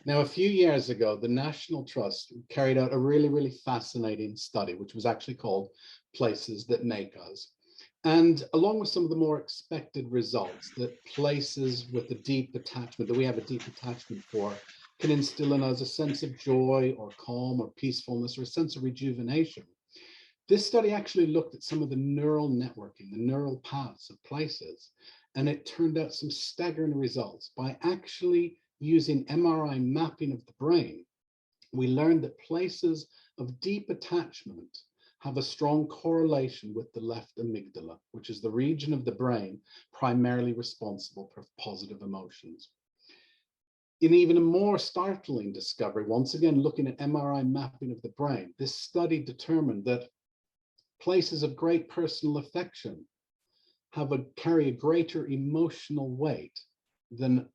Now, a few years ago, the National Trust carried out a really fascinating study, which was actually called Places That Make Us. And along with some of the more expected results, that places with a deep attachment, that we have a deep attachment for, can instill in us a sense of joy or calm or peacefulness or a sense of rejuvenation. This study actually looked at some of the neural networking, the neural paths of places, and it turned out some staggering results. By actually using MRI mapping of the brain, we learned that places of deep attachment have a strong correlation with the left amygdala, which is the region of the brain primarily responsible for positive emotions. In even a more startling discovery, once again looking at MRI mapping of the brain, this study determined that places of great personal affection carry a greater emotional weight than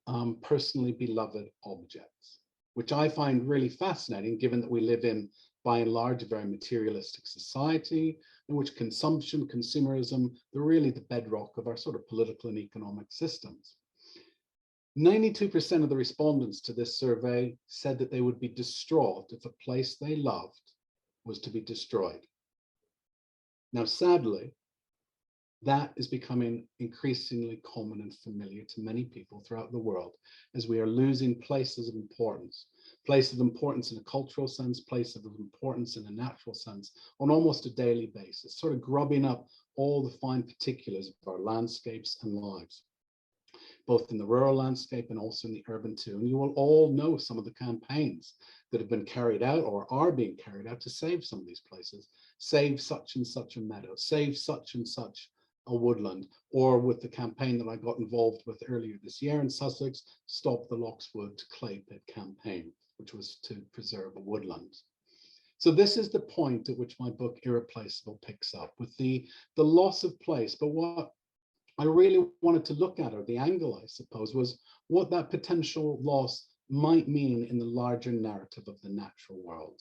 personally beloved objects, which I find really fascinating, given that we live in, by and large, a very materialistic society in which consumption, consumerism, they're really the bedrock of our sort of political and economic systems. 92% of the respondents to this survey said that they would be distraught if a place they loved was to be destroyed. Now, sadly, that is becoming increasingly common and familiar to many people throughout the world, as we are losing places of importance in a cultural sense, places of importance in a natural sense, on almost a daily basis, sort of grubbing up all the fine particulars of our landscapes and lives, both in the rural landscape and also in the urban too. And you will all know some of the campaigns that have been carried out or are being carried out to save some of these places. Save such and such a meadow, save such and such a woodland, or with the campaign that I got involved with earlier this year in Sussex, Stop the Lockswood Clay Pit campaign, which was to preserve a woodland. So this is the point at which my book Irreplaceable picks up, with the loss of place. But what I really wanted to look at, or the angle, I suppose, was what that potential loss might mean in the larger narrative of the natural world.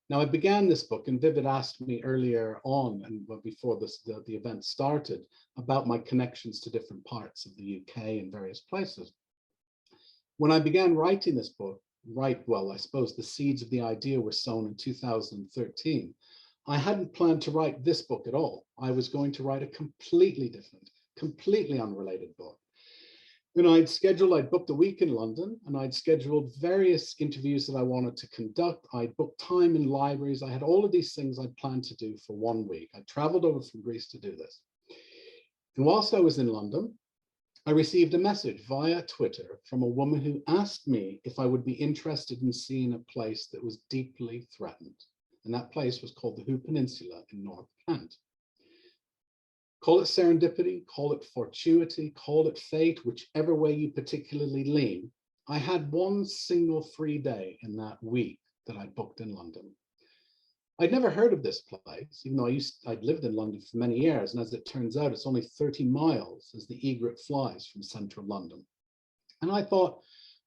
Now, I began this book, and Vivid asked me earlier on, and before the event started, about my connections to different parts of the UK and various places. When I began writing this book, I suppose the seeds of the idea were sown in 2013. I hadn't planned to write this book at all. I was going to write a completely different, completely unrelated book. And I'd booked a week in London, and I'd scheduled various interviews that I wanted to conduct. I'd booked time in libraries. I had all of these things I'd planned to do for 1 week. I traveled over from Greece to do this. And whilst I was in London, I received a message via Twitter from a woman who asked me if I would be interested in seeing a place that was deeply threatened. And that place was called the Hoo Peninsula in North Kent. Call it serendipity, call it fortuity, call it fate, whichever way you particularly lean. I had one single free day in that week that I booked in London. I'd never heard of this place, even though I'd lived in London for many years. And as it turns out, it's only 30 miles as the egret flies from central London. And I thought,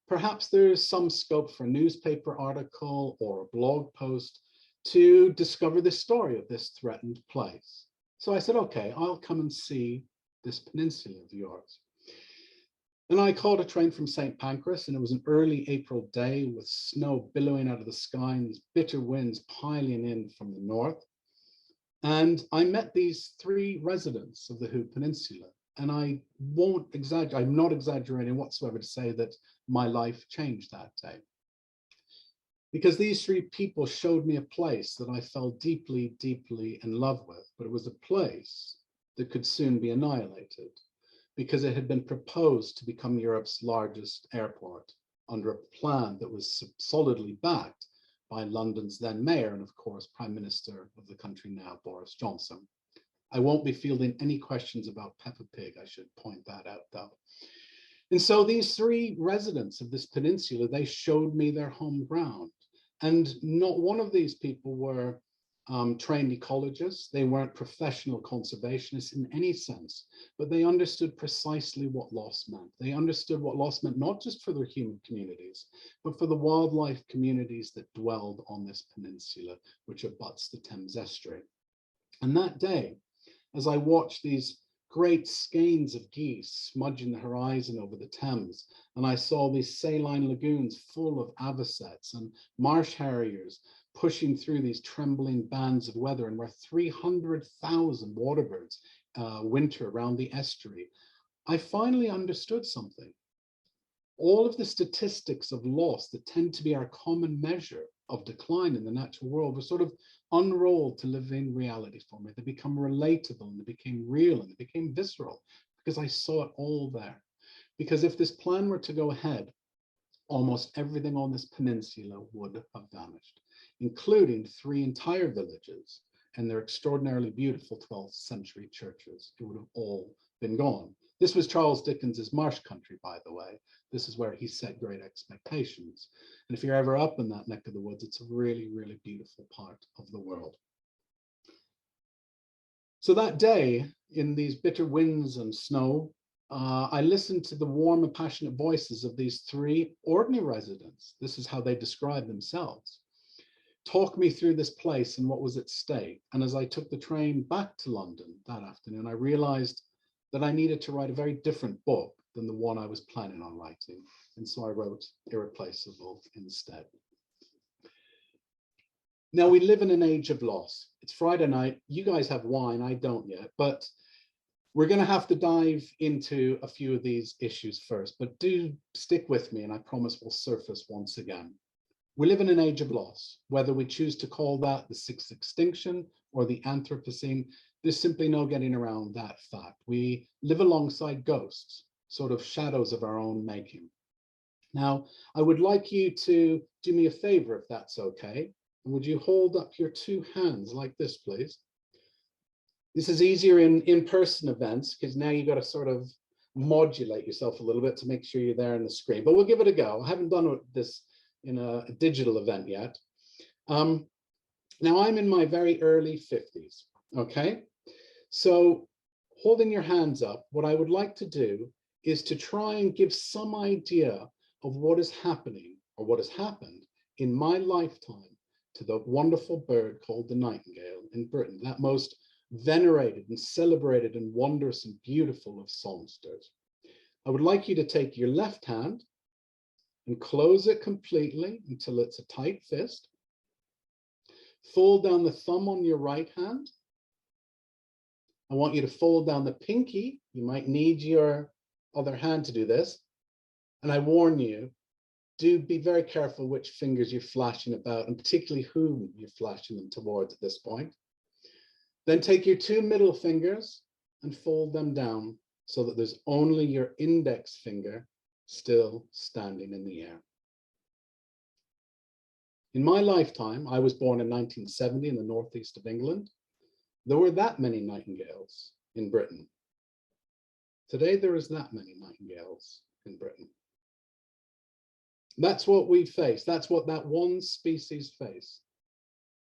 perhaps there's some scope for a newspaper article or a blog post to discover the story of this threatened place. So I said, okay, I'll come and see this peninsula of yours. And I caught a train from St. Pancras, and it was an early April day with snow billowing out of the sky and these bitter winds piling in from the north. And I met these 3 residents of the Hoo Peninsula. And I won't exaggerate, I'm not exaggerating whatsoever to say that my life changed that day. Because these 3 people showed me a place that I fell deeply, deeply in love with, but it was a place that could soon be annihilated because it had been proposed to become Europe's largest airport under a plan that was solidly backed by London's then mayor and, of course, Prime Minister of the country now, Boris Johnson. I won't be fielding any questions about Peppa Pig, I should point that out, though. And so these 3 residents of this peninsula, they showed me their home ground. And not one of these people were trained ecologists. They weren't professional conservationists in any sense, but they understood precisely what loss meant. They understood what loss meant, not just for their human communities, but for the wildlife communities that dwelled on this peninsula, which abuts the Thames estuary. And that day, as I watched these great skeins of geese smudging the horizon over the Thames. And I saw these saline lagoons full of avocets and marsh harriers pushing through these trembling bands of weather, and where 300,000 waterbirds winter around the estuary. I finally understood something. All of the statistics of loss that tend to be our common measure of decline in the natural world were sort of unrolled to live in reality for me. They become relatable, and they became real, and they became visceral, because I saw it all there. Because if this plan were to go ahead, almost everything on this peninsula would have vanished, including 3 entire villages and their extraordinarily beautiful 12th century churches. It would have all been gone. This was Charles Dickens's Marsh Country, by the way. This is where he set great expectations. And if you're ever up in that neck of the woods, it's a really, really beautiful part of the world. So that day, in these bitter winds and snow, I listened to the warm and passionate voices of these 3 ordinary residents. This is how they describe themselves. Talk me through this place and what was at stake. And as I took the train back to London that afternoon, I realized that I needed to write a very different book than the one I was planning on writing. And so I wrote Irreplaceable instead. Now, we live in an age of loss. It's Friday night. You guys have wine. I don't yet. But we're going to have to dive into a few of these issues first. But do stick with me, and I promise we'll surface once again. We live in an age of loss. Whether we choose to call that the 6th extinction or the Anthropocene, there's simply no getting around that fact. We live alongside ghosts, sort of shadows of our own making. Now, I would like you to do me a favor, if that's okay. Would you hold up your 2 hands like this, please? This is easier in in-person events, because now you've got to sort of modulate yourself a little bit to make sure you're there on the screen. But we'll give it a go. I haven't done this in a digital event yet. Now, I'm in my very early 50s, okay? So holding your hands up, what I would like to do is to try and give some idea of what is happening, or what has happened in my lifetime, to the wonderful bird called the nightingale in Britain, that most venerated and celebrated and wondrous and beautiful of songsters. I would like you to take your left hand and close it completely until it's a tight fist. Fold down the thumb on your right hand. I want you to fold down the pinky. You might need your other hand to do this. And I warn you, do be very careful which fingers you're flashing about, and particularly whom you're flashing them towards at this point. Then take your 2 middle fingers and fold them down so that there's only your index finger still standing in the air. In my lifetime, I was born in 1970 in the northeast of England. There were that many nightingales in Britain. Today, there is that many nightingales in Britain. That's what we face. That's what that one species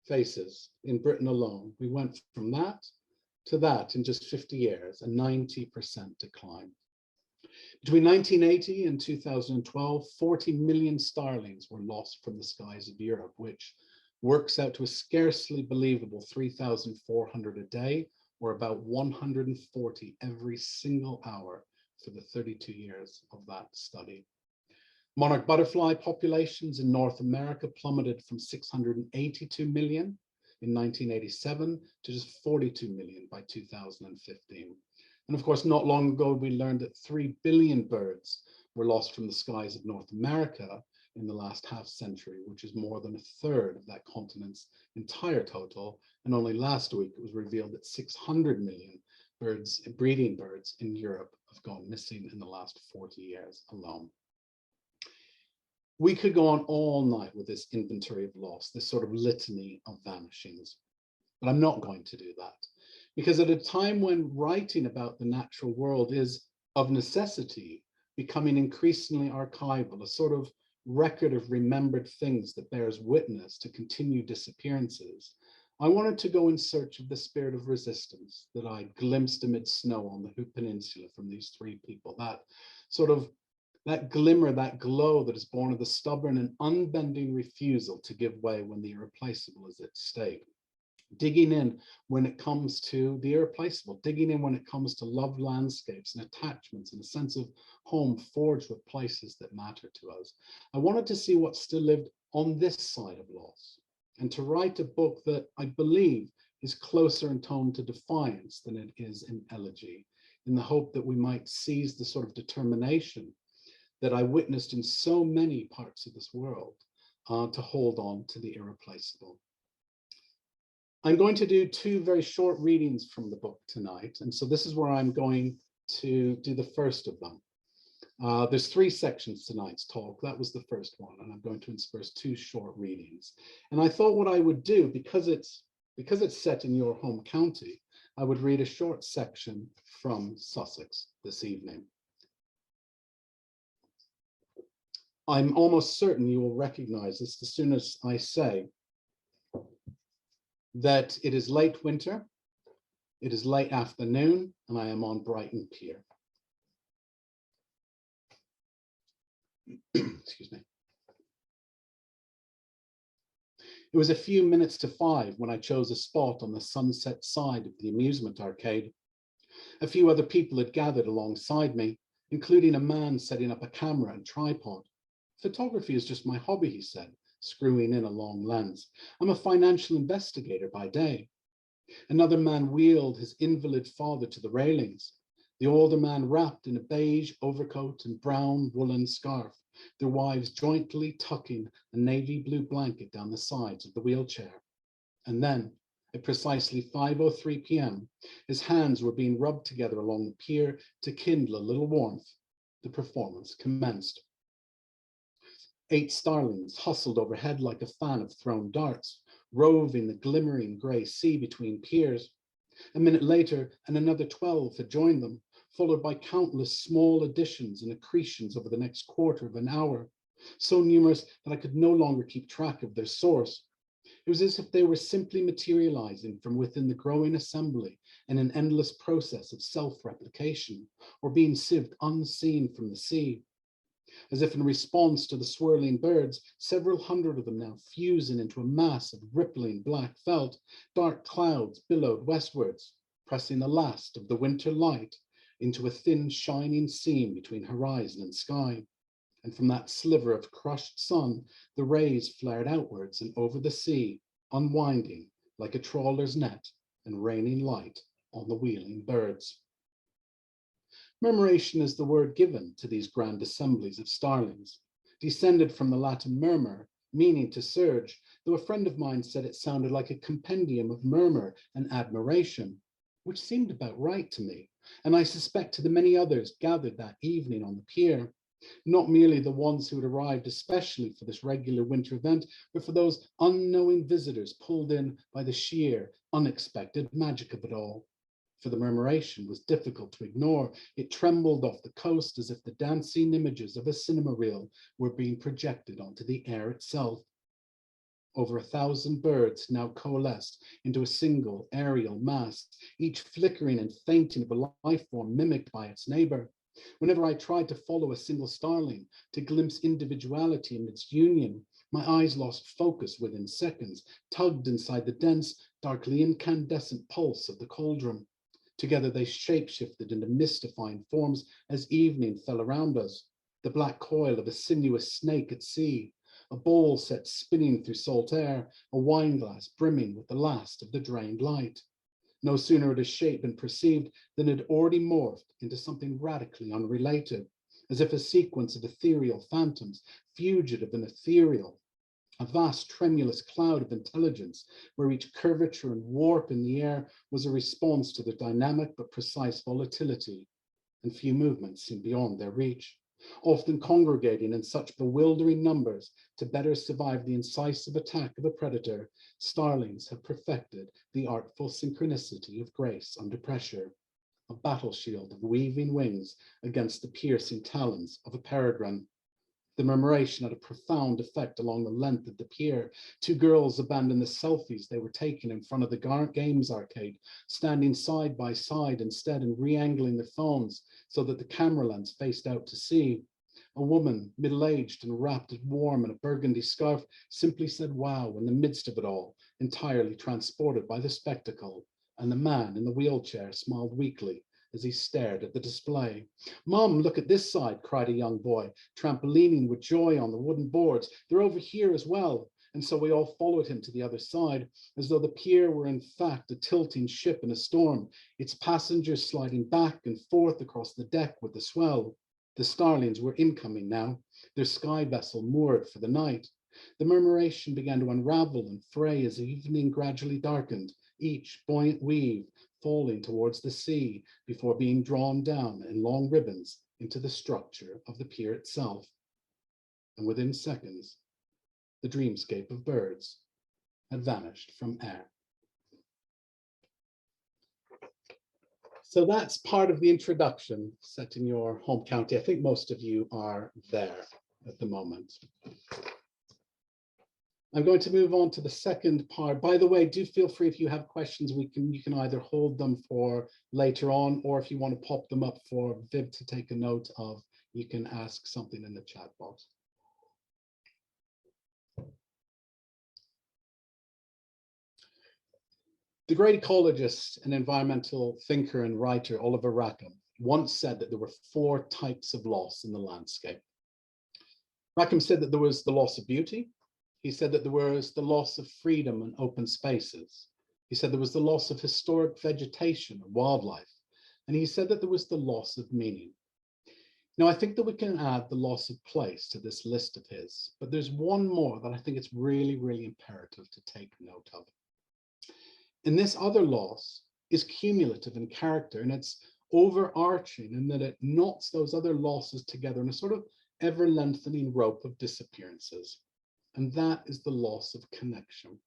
faces in Britain alone. We went from that to that in just 50 years, a 90% decline. Between 1980 and 2012, 40 million starlings were lost from the skies of Europe, which works out to a scarcely believable 3,400 a day, or about 140 every single hour for the 32 years of that study. Monarch butterfly populations in North America plummeted from 682 million in 1987 to just 42 million by 2015. And of course, not long ago, we learned that 3 billion birds were lost from the skies of North America in the last half century, which is more than a third of that continent's entire total. And only last week, it was revealed that 600 million birds, breeding birds in Europe, have gone missing in the last 40 years alone. We could go on all night with this inventory of loss, this sort of litany of vanishings, but I'm not going to do that, because at a time when writing about the natural world is of necessity becoming increasingly archival, a sort of record of remembered things that bears witness to continued disappearances, I wanted to go in search of the spirit of resistance that I glimpsed amid snow on the Hoop Peninsula from these 3 people, that glimmer, that glow that is born of the stubborn and unbending refusal to give way when the irreplaceable is at stake. digging in when it comes to the irreplaceable, digging in when it comes to loved landscapes and attachments and a sense of home forged with places that matter to us. I wanted to see what still lived on this side of loss, and to write a book that I believe is closer in tone to defiance than it is in elegy, in the hope that we might seize the sort of determination that I witnessed in so many parts of this world to hold on to the irreplaceable. I'm going to do two very short readings from the book tonight, and so this is where I'm going to do the first of them. There's three sections to tonight's talk. That was the first one, and I'm going to intersperse two short readings. And I thought what I would do, because it's set in your home county, I would read a short section from Sussex this evening. I'm almost certain you will recognize this as soon as I say that it is late winter, it is late afternoon, and I am on Brighton Pier. Excuse me. It was a few minutes to 5 when I chose a spot on the sunset side of the amusement arcade. A few other people had gathered alongside me, including a man setting up a camera and tripod. Photography is just my hobby, he said, screwing in a long lens. I'm a financial investigator by day. Another man wheeled his invalid father to the railings. The older man wrapped in a beige overcoat and brown woolen scarf, their wives jointly tucking a navy blue blanket down the sides of the wheelchair. And then, at precisely 5:03 p.m., his hands were being rubbed together along the pier to kindle a little warmth. The performance commenced. 8 starlings hustled overhead like a fan of thrown darts, roving the glimmering grey sea between piers. A minute later, and another 12 had joined them, followed by countless small additions and accretions over the next quarter of an hour, so numerous that I could no longer keep track of their source. It was as if they were simply materializing from within the growing assembly in an endless process of self-replication, or being sieved unseen from the sea. As if in response to the swirling birds, several hundred of them now fusing into a mass of rippling black felt, dark clouds billowed westwards, pressing the last of the winter light into a thin shining seam between horizon and sky. And from that sliver of crushed sun, the rays flared outwards and over the sea, unwinding like a trawler's net and raining light on the wheeling birds. Murmuration is the word given to these grand assemblies of starlings, descended from the Latin murmur, meaning to surge, though a friend of mine said it sounded like a compendium of murmur and admiration, which seemed about right to me, and I suspect to the many others gathered that evening on the pier, not merely the ones who had arrived especially for this regular winter event, but for those unknowing visitors pulled in by the sheer, unexpected magic of it all. For the murmuration was difficult to ignore. It trembled off the coast as if the dancing images of a cinema reel were being projected onto the air itself. Over 1,000 birds now coalesced into a single aerial mass, each flickering and fainting of a life form mimicked by its neighbor. Whenever I tried to follow a single starling, to glimpse individuality in its union, my eyes lost focus within seconds, tugged inside the dense, darkly incandescent pulse of the cauldron. Together they shape-shifted into mystifying forms as evening fell around us. The black coil of a sinuous snake at sea, a bowl set spinning through salt air, a wineglass brimming with the last of the drained light. No sooner had a shape been perceived than it had already morphed into something radically unrelated, as if a sequence of ethereal phantoms, fugitive and ethereal, a vast tremulous cloud of intelligence where each curvature and warp in the air was a response to the dynamic but precise volatility, and few movements seemed beyond their reach, often congregating in such bewildering numbers to better survive the incisive attack of a predator. Starlings have perfected the artful synchronicity of grace under pressure, a battle shield of weaving wings against the piercing talons of a peregrine. The murmuration had a profound effect along the length of the pier. 2 girls abandoned the selfies they were taking in front of the games arcade, standing side by side instead and re-angling their phones so that the camera lens faced out to sea. A woman, middle-aged and wrapped warm in a burgundy scarf, simply said wow in the midst of it all, entirely transported by the spectacle, and the man in the wheelchair smiled weakly as he stared at the display. "Mum, look at this side," cried a young boy, trampolining with joy on the wooden boards. "They're over here as well." And so we all followed him to the other side, as though the pier were in fact a tilting ship in a storm, its passengers sliding back and forth across the deck with the swell. The starlings were incoming now, their sky vessel moored for the night. The murmuration began to unravel and fray as the evening gradually darkened, each buoyant weave falling towards the sea before being drawn down in long ribbons into the structure of the pier itself. And within seconds, the dreamscape of birds had vanished from air. So that's part of the introduction set in your home county. I think most of you are there at the moment. I'm going to move on to the second part. By the way, do feel free if you have questions, you can either hold them for later on, or if you want to pop them up for Viv to take a note of, you can ask something in the chat box. The great ecologist and environmental thinker and writer Oliver Rackham once said that there were 4 types of loss in the landscape. Rackham said that there was the loss of beauty. He said that there was the loss of freedom and open spaces. He said there was the loss of historic vegetation and wildlife. And he said that there was the loss of meaning. Now, I think that we can add the loss of place to this list of his, but there's one more that I think it's really, really imperative to take note of. And this other loss is cumulative in character, and it's overarching in that it knots those other losses together in a sort of ever-lengthening rope of disappearances. And that is the loss of connection.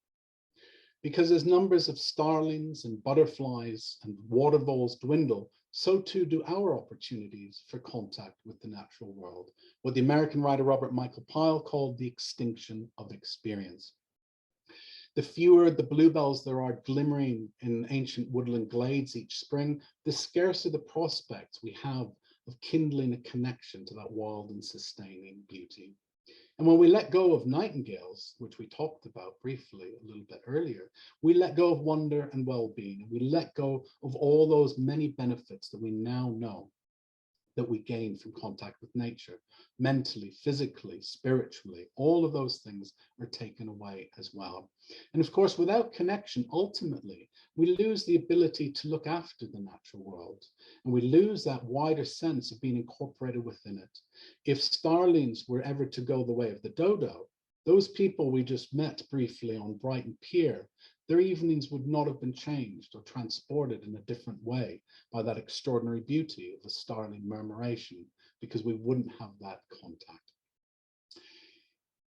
Because as numbers of starlings and butterflies and water voles dwindle, so too do our opportunities for contact with the natural world, what the American writer Robert Michael Peele called the extinction of experience. The fewer the bluebells there are glimmering in ancient woodland glades each spring, the scarcer the prospects we have of kindling a connection to that wild and sustaining beauty. And when we let go of nightingales, which we talked about briefly a little bit earlier, we let go of wonder and well-being. We let go of all those many benefits that we now know that we gain from contact with nature, mentally, physically, spiritually. All of those things are taken away as well. And of course, without connection, ultimately, we lose the ability to look after the natural world, and we lose that wider sense of being incorporated within it. If starlings were ever to go the way of the dodo, those people we just met briefly on Brighton Pier, their evenings would not have been changed or transported in a different way by that extraordinary beauty of a starling murmuration, because we wouldn't have that contact.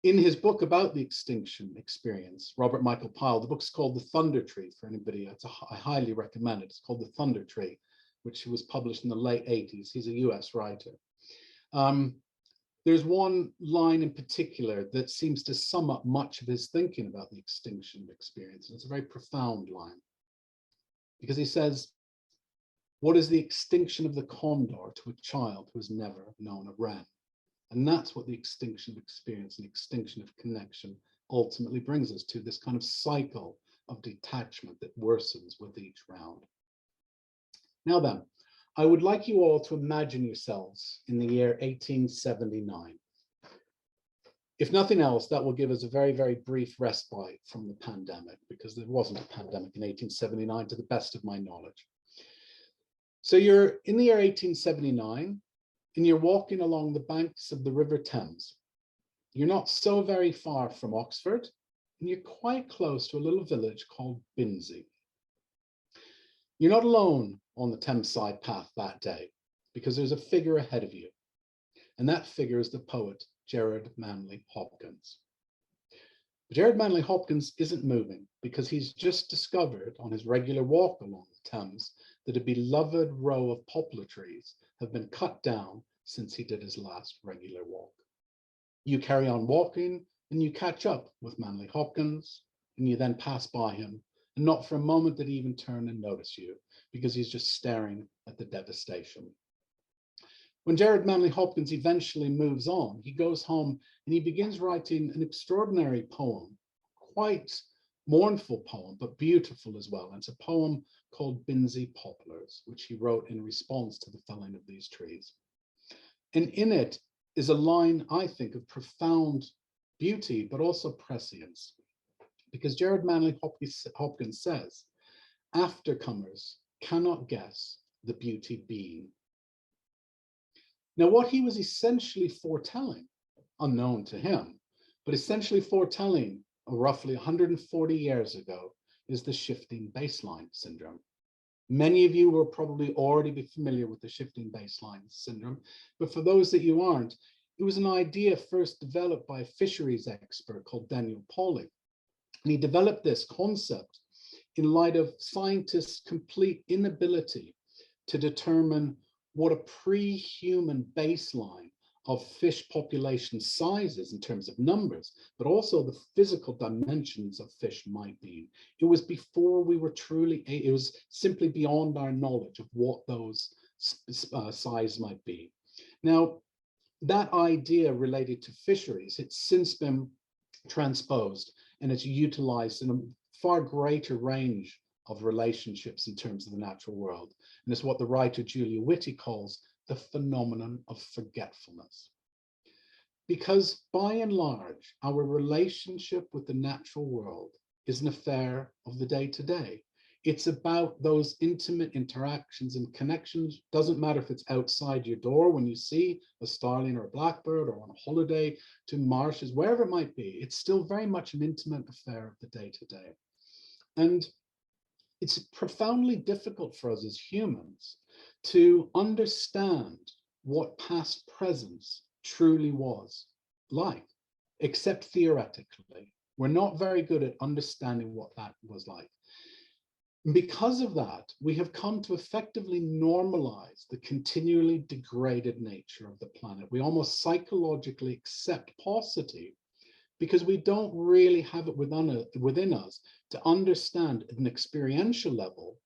In his book about the extinction experience, Robert Michael Peele, the book's called The Thunder Tree for anybody. I highly recommend it. It's called The Thunder Tree, which was published in the late 80s. He's a US writer. There's one line in particular that seems to sum up much of his thinking about the extinction experience. And it's a very profound line, because he says, "What is the extinction of the condor to a child who has never known a wren?" And that's what the extinction of experience and extinction of connection ultimately brings us to, this kind of cycle of detachment that worsens with each round. Now then, I would like you all to imagine yourselves in the year 1879. If nothing else, that will give us a very, very brief respite from the pandemic, because there wasn't a pandemic in 1879 to the best of my knowledge. So you're in the year 1879 and you're walking along the banks of the River Thames. You're not so very far from Oxford, and you're quite close to a little village called Binsey. You're not alone on the Thameside path that day, because there's a figure ahead of you. And that figure is the poet, Gerard Manley Hopkins. But Gerard Manley Hopkins isn't moving, because he's just discovered on his regular walk along the Thames that a beloved row of poplar trees have been cut down since he did his last regular walk. You carry on walking and you catch up with Manley Hopkins, and you then pass by him, and not for a moment did he even turn and notice you, because he's just staring at the devastation. When Gerard Manley Hopkins eventually moves on, he goes home and he begins writing an extraordinary poem, quite mournful poem, but beautiful as well. And it's a poem called Binsey Poplars, which he wrote in response to the felling of these trees. And in it is a line, I think, of profound beauty, but also prescience. Because Gerard Manley Hopkins says, aftercomers cannot guess the beauty being. Now, what he was essentially foretelling, unknown to him, but essentially foretelling roughly 140 years ago, is the shifting baseline syndrome. Many of you will probably already be familiar with the shifting baseline syndrome, but for those that you aren't, it was an idea first developed by a fisheries expert called Daniel Pauly. And he developed this concept in light of scientists' complete inability to determine what a pre-human baseline of fish population sizes in terms of numbers, but also the physical dimensions of fish might be. It was before we were truly, it was simply beyond our knowledge of what those size might be. Now, that idea related to fisheries, it's since been transposed and it's utilized in a far greater range of relationships in terms of the natural world. And it's what the writer Julia Whitty calls the phenomenon of forgetfulness. Because by and large, our relationship with the natural world is an affair of the day-to-day. It's about those intimate interactions and connections. Doesn't matter if it's outside your door when you see a starling or a blackbird, or on a holiday to marshes, wherever it might be. It's still very much an intimate affair of the day-to-day. And it's profoundly difficult for us as humans to understand what past presence truly was like, except theoretically. We're not very good at understanding what that was like. Because of that, we have come to effectively normalize the continually degraded nature of the planet. We almost psychologically accept paucity because we don't really have it within us to understand at an experiential level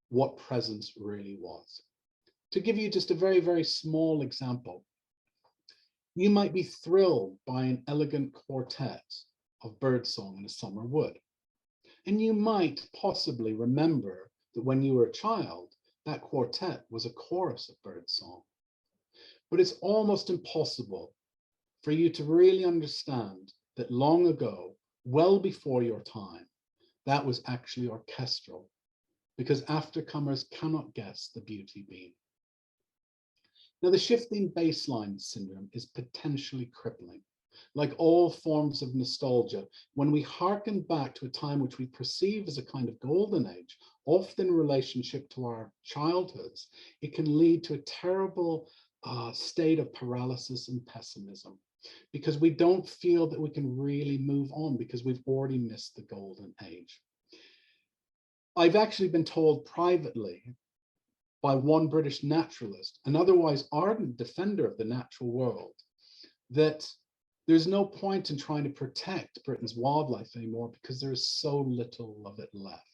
what presence really was. To give you just a very, very small example, you might be thrilled by an elegant quartet of birdsong in a summer wood. And you might possibly remember that when you were a child, that quartet was a chorus of birdsong. But it's almost impossible for you to really understand that long ago, well before your time, that was actually orchestral, because aftercomers cannot guess the beauty being. Now, the shifting baseline syndrome is potentially crippling. Like all forms of nostalgia, when we hearken back to a time which we perceive as a kind of golden age, often in relationship to our childhoods, it can lead to a terrible state of paralysis and pessimism, because we don't feel that we can really move on because we've already missed the golden age. I've actually been told privately by one British naturalist, an otherwise ardent defender of the natural world, that there's no point in trying to protect Britain's wildlife anymore because there is so little of it left.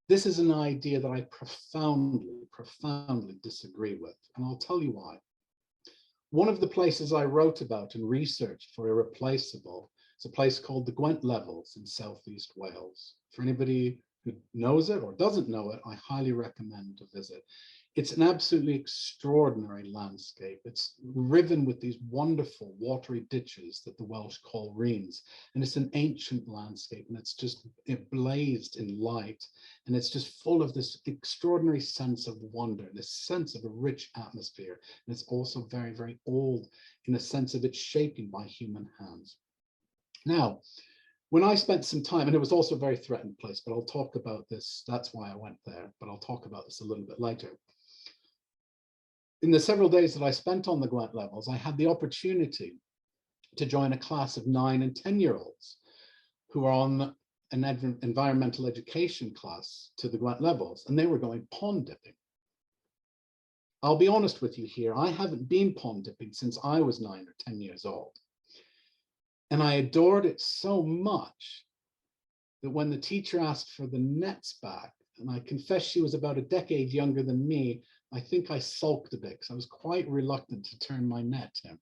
This is an idea that I profoundly disagree with, and I'll tell you why. One of the places I wrote about and researched for Irreplaceable is a place called the Gwent Levels in Southeast Wales. For anybody who knows it or doesn't know it, I highly recommend to visit. It's an absolutely extraordinary landscape. It's riven with these wonderful watery ditches that the Welsh call reens. And it's an ancient landscape, and it blazed in light. And it's just full of this extraordinary sense of wonder, this sense of a rich atmosphere. And it's also very, very old in the sense of its shaping by human hands. Now, when I spent some time, and it was also a very threatened place, but I'll talk about this. That's why I went there, but I'll talk about this a little bit later. In the several days that I spent on the Gwent Levels, I had the opportunity to join a class of 9 and 10-year-olds who are on an environmental education class to the Gwent Levels, and they were going pond dipping. I'll be honest with you here, I haven't been pond dipping since I was 9 or 10 years old. And I adored it so much that when the teacher asked for the nets back, and I confess she was about a decade younger than me, I think I sulked a bit because I was quite reluctant to turn my net to him.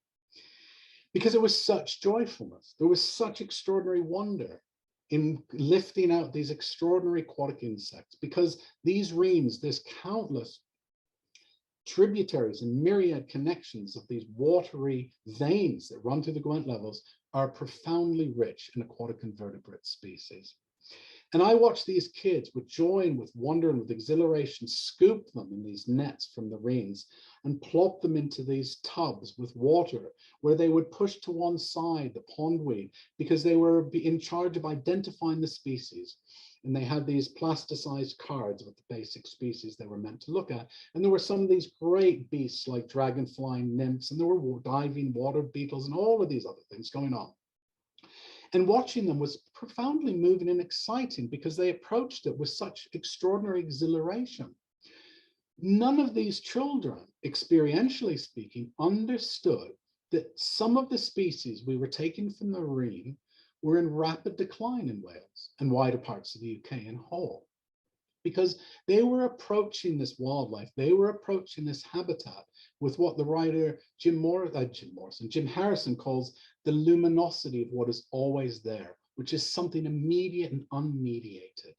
Because it was such joyfulness, there was such extraordinary wonder. in lifting out these extraordinary aquatic insects, because these reams, there's countless tributaries and myriad connections of these watery veins that run through the Gwent levels, are profoundly rich in aquatic invertebrate species. And I watched these kids with joy and with wonder and with exhilaration scoop them in these nets from the reams and plop them into these tubs with water, where they would push to one side the pondweed, because they were in charge of identifying the species. And they had these plasticized cards with the basic species they were meant to look at. And there were some of these great beasts like dragonfly nymphs, and there were diving water beetles and all of these other things going on. And watching them was profoundly moving and exciting, because they approached it with such extraordinary exhilaration. None of these children, experientially speaking, understood that some of the species we were taking from the ream were in rapid decline in Wales and wider parts of the UK in whole, because they were approaching this wildlife, they were approaching this habitat with what the writer Jim Harrison calls the luminosity of what is always there, which is something immediate and unmediated.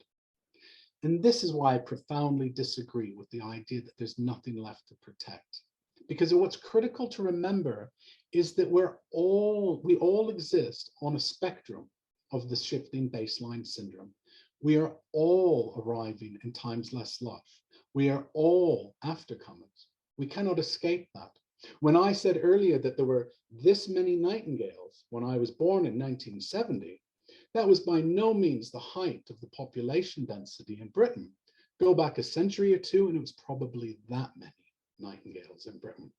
And this is why I profoundly disagree with the idea that there's nothing left to protect. Because what's critical to remember is that we all exist on a spectrum of the shifting baseline syndrome. We are all arriving in time's less lush. We are all aftercomers. We cannot escape that. When I said earlier that there were this many nightingales when I was born in 1970, that was by no means the height of the population density in Britain. Go back a century or two and it was probably that many nightingales in Britain.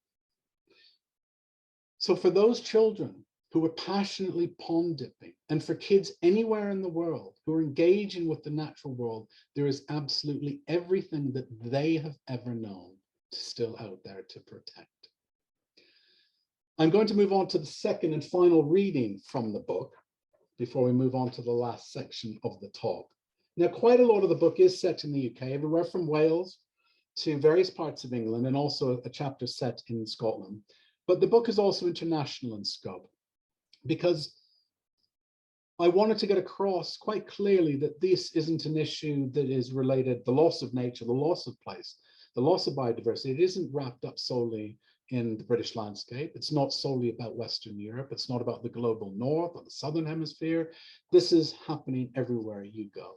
So for those children who are passionately pond dipping, and for kids anywhere in the world who are engaging with the natural world, there is absolutely everything that they have ever known still out there to protect. I'm going to move on to the second and final reading from the book before we move on to the last section of the talk. Now, quite a lot of the book is set in the UK, everywhere from Wales to various parts of England, and also a chapter set in Scotland. But the book is also international in scope, because I wanted to get across quite clearly that this isn't an issue that is related, the loss of nature, the loss of place, the loss of biodiversity. It isn't wrapped up solely in the British landscape. It's not solely about Western Europe. It's not about the global north or the southern hemisphere. This is happening everywhere you go,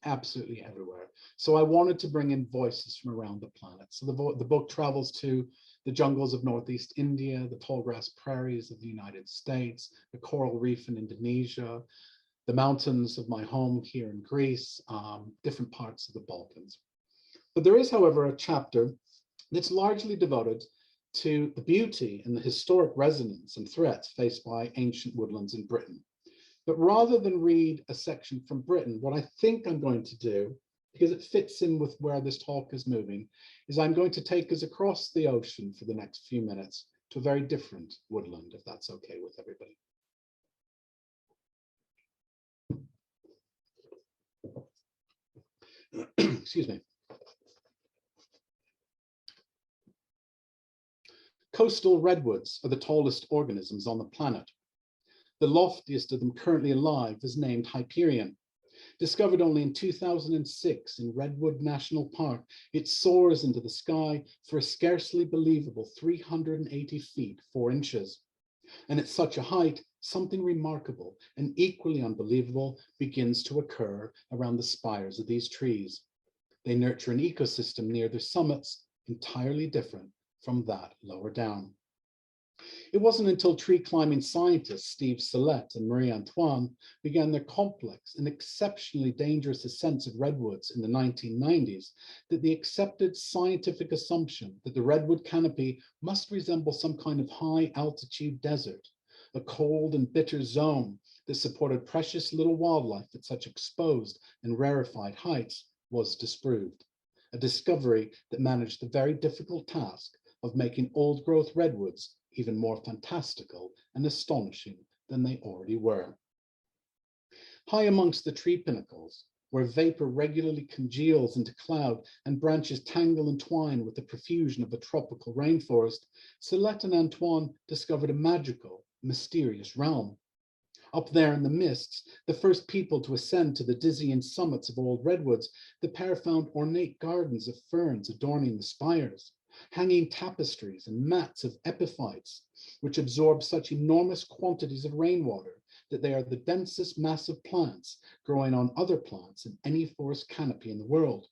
absolutely everywhere. So I wanted to bring in voices from around the planet. So the book travels to the jungles of Northeast India, the tallgrass prairies of the United States, the coral reef in Indonesia, the mountains of my home here in Greece, different parts of the Balkans. But there is, however, a chapter that's largely devoted to the beauty and the historic resonance and threats faced by ancient woodlands in Britain. But rather than read a section from Britain, what I think I'm going to do, because it fits in with where this talk is moving, is I'm going to take us across the ocean for the next few minutes to a very different woodland, if that's okay with everybody. Excuse me. Coastal redwoods are the tallest organisms on the planet. The loftiest of them currently alive is named Hyperion. Discovered only in 2006 in Redwood National Park, it soars into the sky for a scarcely believable 380 feet, 4 inches. And at such a height, something remarkable and equally unbelievable begins to occur around the spires of these trees. They nurture an ecosystem near their summits entirely different from that lower down. It wasn't until tree climbing scientists Steve Sellett and Marie Antoine began their complex and exceptionally dangerous ascents of redwoods in the 1990s that the accepted scientific assumption that the redwood canopy must resemble some kind of high altitude desert, a cold and bitter zone that supported precious little wildlife at such exposed and rarefied heights, was disproved. A discovery that managed the very difficult task of making old growth redwoods even more fantastical and astonishing than they already were. High amongst the tree pinnacles, where vapor regularly congeals into cloud and branches tangle and twine with the profusion of a tropical rainforest, Sellett and Antoine discovered a magical, mysterious realm. Up there in the mists, the first people to ascend to the dizzying summits of old redwoods, the pair found ornate gardens of ferns adorning the spires, hanging tapestries and mats of epiphytes, which absorb such enormous quantities of rainwater that they are the densest mass of plants growing on other plants in any forest canopy in the world.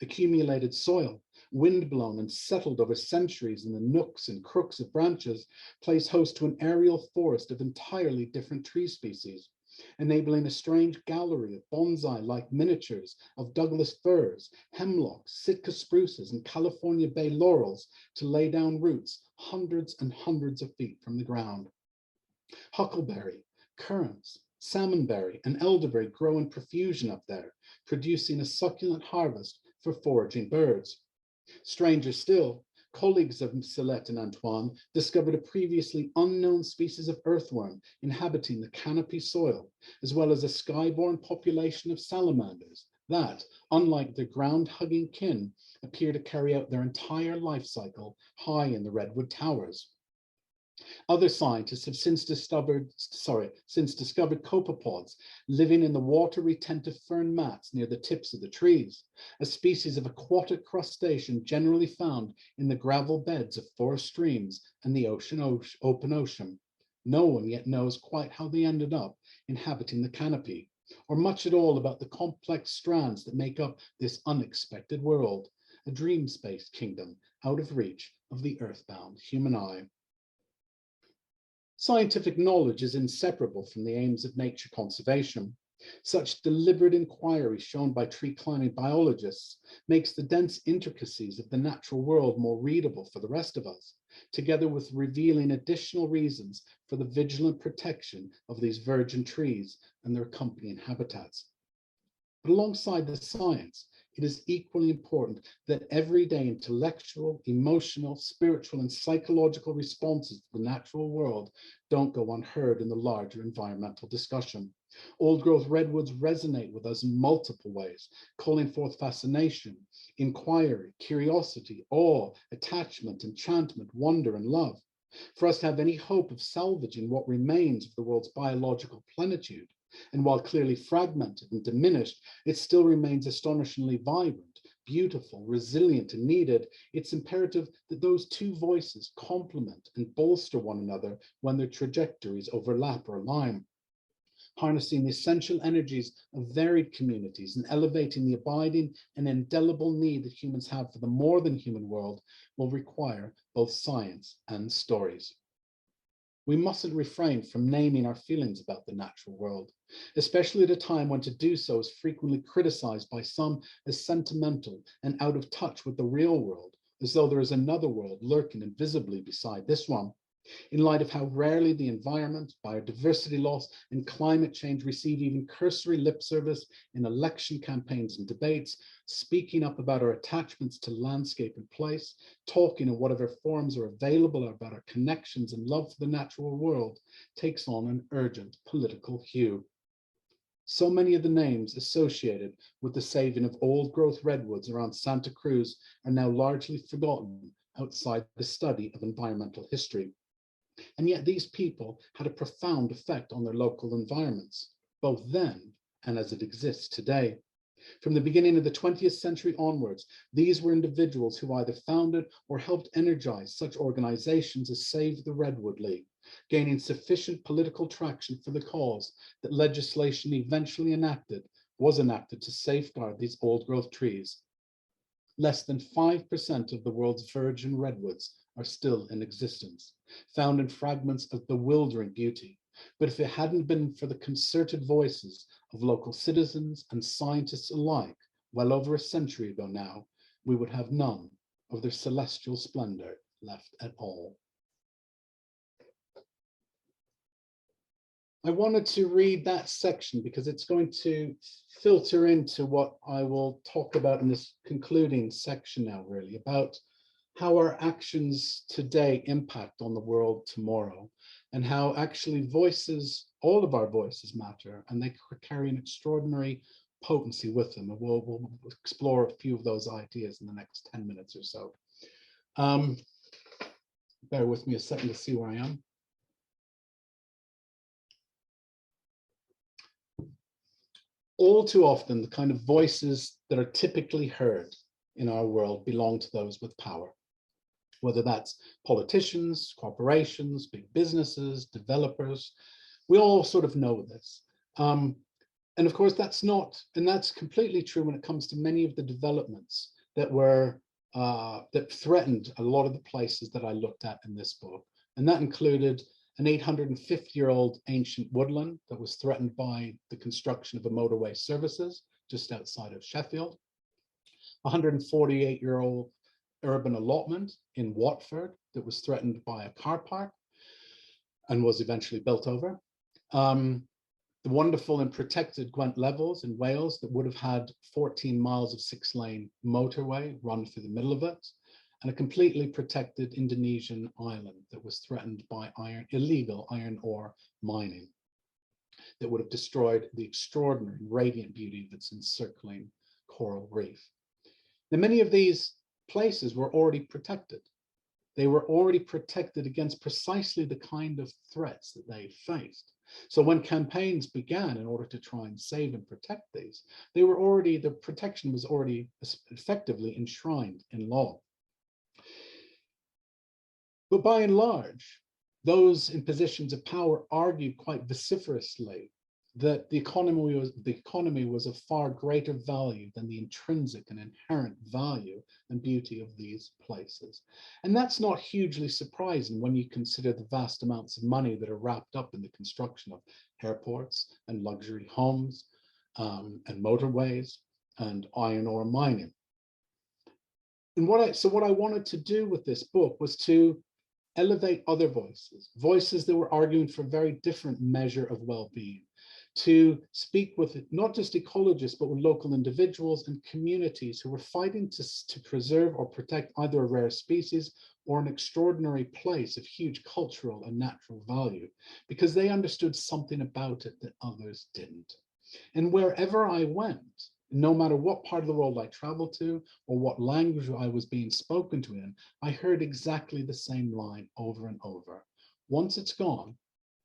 Accumulated soil, wind-blown and settled over centuries in the nooks and crooks of branches, plays host to an aerial forest of entirely different tree species, enabling a strange gallery of bonsai-like miniatures of Douglas firs, hemlocks, Sitka spruces, and California bay laurels to lay down roots hundreds and hundreds of feet from the ground. Huckleberry, currants, salmonberry, and elderberry grow in profusion up there, producing a succulent harvest for foraging birds. Stranger still, colleagues of Celeste and Antoine discovered a previously unknown species of earthworm inhabiting the canopy soil, as well as a skyborne population of salamanders that, unlike their ground-hugging kin, appear to carry out their entire life cycle high in the redwood towers. Other scientists have since discovered copepods living in the water-retentive fern mats near the tips of the trees, a species of aquatic crustacean generally found in the gravel beds of forest streams and the open ocean. No one yet knows quite how they ended up inhabiting the canopy, or much at all about the complex strands that make up this unexpected world, a dream space kingdom out of reach of the earthbound human eye. Scientific knowledge is inseparable from the aims of nature conservation. Such deliberate inquiry shown by tree climbing biologists makes the dense intricacies of the natural world more readable for the rest of us, together with revealing additional reasons for the vigilant protection of these virgin trees and their accompanying habitats. But alongside the science, it is equally important that everyday intellectual, emotional, spiritual, and psychological responses to the natural world don't go unheard in the larger environmental discussion. Old-growth redwoods resonate with us in multiple ways, calling forth fascination, inquiry, curiosity, awe, attachment, enchantment, wonder, and love. For us to have any hope of salvaging what remains of the world's biological plenitude, and while clearly fragmented and diminished, it still remains astonishingly vibrant, beautiful, resilient, and needed. It's imperative that those two voices complement and bolster one another when their trajectories overlap or align. Harnessing the essential energies of varied communities and elevating the abiding and indelible need that humans have for the more than human world will require both science and stories. We mustn't refrain from naming our feelings about the natural world, especially at a time when to do so is frequently criticized by some as sentimental and out of touch with the real world, as though there is another world lurking invisibly beside this one. In light of how rarely the environment, biodiversity loss, and climate change receive even cursory lip service in election campaigns and debates, speaking up about our attachments to landscape and place, talking in whatever forms are available about our connections and love for the natural world, takes on an urgent political hue. So many of the names associated with the saving of old-growth redwoods around Santa Cruz are now largely forgotten outside the study of environmental history. And yet these people had a profound effect on their local environments, both then and as it exists today. From the beginning of the 20th century onwards, these were individuals who either founded or helped energize such organizations as Save the Redwood League, gaining sufficient political traction for the cause that legislation eventually was enacted to safeguard these old-growth trees. Less than 5% of the world's virgin redwoods are still in existence, found in fragments of bewildering beauty. But if it hadn't been for the concerted voices of local citizens and scientists alike, well over a century ago now, we would have none of their celestial splendor left at all. I wanted to read that section because it's going to filter into what I will talk about in this concluding section now, really, about how our actions today impact on the world tomorrow, and how actually voices, all of our voices matter, and they carry an extraordinary potency with them. And we'll explore a few of those ideas in the next 10 minutes or so. Bear with me a second to see where I am. all too often, the kind of voices that are typically heard in our world belong to those with power, whether that's politicians, corporations, big businesses, developers. We all sort of know this. And of course, that's completely true when it comes to many of the developments that that threatened a lot of the places that I looked at in this book. And that included an 850-year-old ancient woodland that was threatened by the construction of a motorway services just outside of Sheffield, a 148-year-old urban allotment in Watford that was threatened by a car park and was eventually built over. The wonderful and protected Gwent Levels in Wales that would have had 14 miles of 6-lane motorway run through the middle of it, and a completely protected Indonesian island that was threatened by illegal iron ore mining that would have destroyed the extraordinary radiant beauty that's encircling coral reef. Now, many of these places were already protected. They were already protected against precisely the kind of threats that they faced. So when campaigns began in order to try and save and protect these, the protection was already effectively enshrined in law. But by and large, those in positions of power argued quite vociferously that the economy was of far greater value than the intrinsic and inherent value and beauty of these places. And that's not hugely surprising when you consider the vast amounts of money that are wrapped up in the construction of airports and luxury homes and motorways and iron ore mining. And what I wanted to do with this book was to elevate other voices that were arguing for a very different measure of well-being, to speak with not just ecologists, but with local individuals and communities who were fighting to preserve or protect either a rare species or an extraordinary place of huge cultural and natural value, because they understood something about it that others didn't. And wherever I went, no matter what part of the world I traveled to or what language I was being spoken to in, I heard exactly the same line over and over. Once it's gone,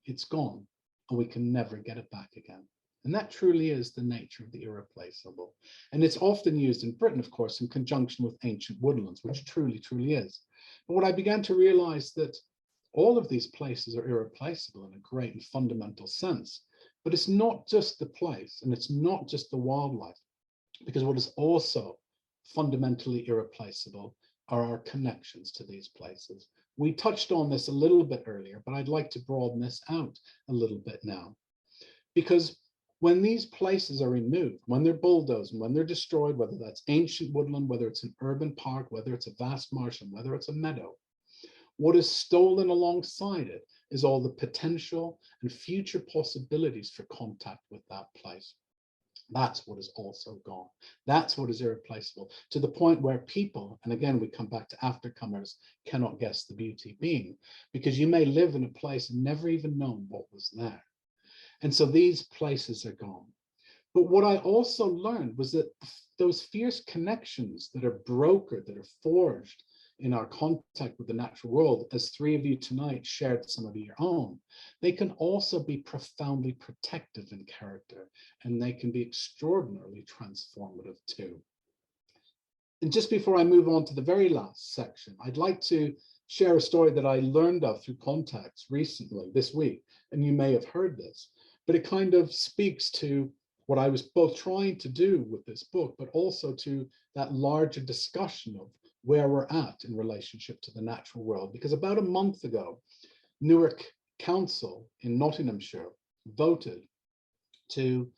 and we can never get it back again. And that truly is the nature of the irreplaceable. And it's often used in Britain, of course, in conjunction with ancient woodlands, which truly, truly is. But what I began to realize that all of these places are irreplaceable in a great and fundamental sense. But it's not just the place, and it's not just the wildlife, because what is also fundamentally irreplaceable are our connections to these places. We touched on this a little bit earlier, but I'd like to broaden this out a little bit now. Because when these places are removed, when they're bulldozed, and when they're destroyed, whether that's ancient woodland, whether it's an urban park, whether it's a vast marshland, whether it's a meadow, what is stolen alongside it is all the potential and future possibilities for contact with that place. That's what is also gone. That's what is irreplaceable, to the point where people, and again, we come back to aftercomers, cannot guess the beauty being, because you may live in a place and never even known what was there. And so these places are gone. But what I also learned was that those fierce connections that are brokered, that are forged in our contact with the natural world, as three of you tonight shared some of your own, they can also be profoundly protective in character, and they can be extraordinarily transformative too. And just before I move on to the very last section, I'd like to share a story that I learned of through contacts recently, this week, and you may have heard this, but it kind of speaks to what I was both trying to do with this book, but also to that larger discussion of where we're at in relationship to the natural world. Because about a month ago, Newark Council in Nottinghamshire voted to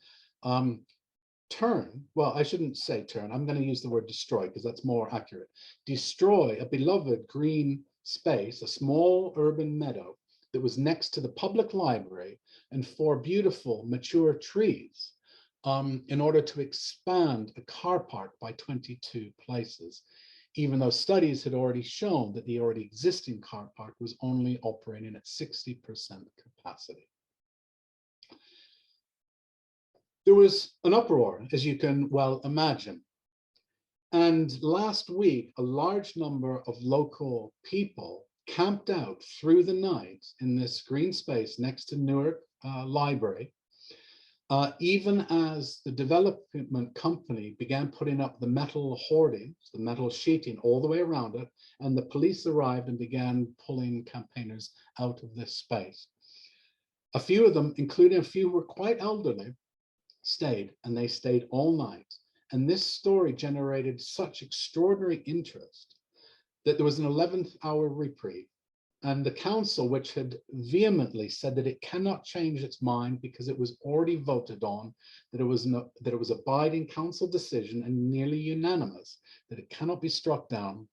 well, I shouldn't say turn, I'm going to use the word destroy because that's more accurate. Destroy a beloved green space, a small urban meadow that was next to the public library and 4 beautiful mature trees in order to expand a car park by 22 places, even though studies had already shown that the already existing car park was only operating at 60% capacity. There was an uproar, as you can well imagine. And last week, a large number of local people camped out through the night in this green space next to Newark Library Even as the development company began putting up the metal hoardings, the metal sheeting all the way around it, and the police arrived and began pulling campaigners out of this space. A few of them, including a few who were quite elderly, stayed, and they stayed all night. And this story generated such extraordinary interest that there was an 11th hour reprieve. And the council, which had vehemently said that it cannot change its mind because it was already voted on, that it was a binding council decision and nearly unanimous, that it cannot be struck down,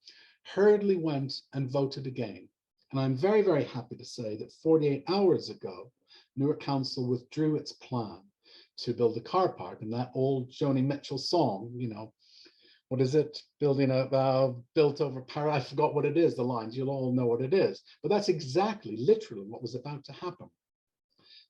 hurriedly went and voted again. And I'm very, very happy to say that 48 hours ago, Newark Council withdrew its plan to build a car park. And that old Joni Mitchell song, you know, what is it? Building a built over Paris. I forgot what it is, the lines. You'll all know what it is. But that's exactly, literally what was about to happen.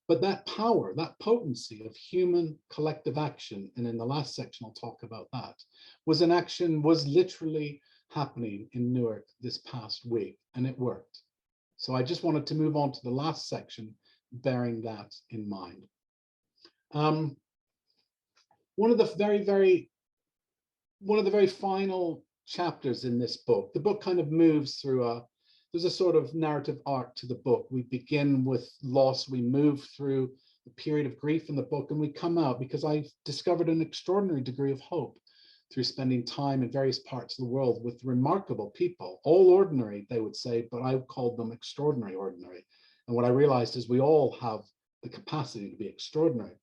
But that power, that potency of human collective action, and in the last section, I'll talk about that, was an action, was literally happening in Newark this past week, and it worked. So I just wanted to move on to the last section, bearing that in mind. One of the very final chapters in this book, the book kind of moves through there's a sort of narrative arc to the book. We begin with loss, we move through the period of grief in the book, and we come out because I've discovered an extraordinary degree of hope through spending time in various parts of the world with remarkable people, all ordinary, they would say, but I called them extraordinary ordinary. And what I realized is we all have the capacity to be extraordinary.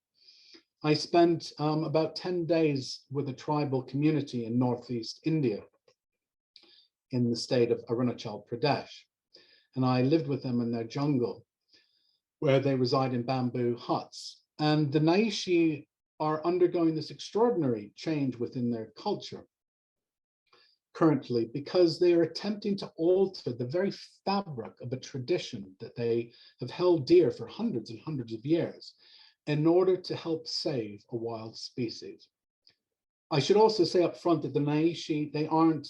I spent about 10 days with a tribal community in northeast India, in the state of Arunachal Pradesh. And I lived with them in their jungle, where they reside in bamboo huts. And the Naishi are undergoing this extraordinary change within their culture currently, because they are attempting to alter the very fabric of a tradition that they have held dear for hundreds and hundreds of years, in order to help save a wild species. I should also say up front that the Naishi, they aren't,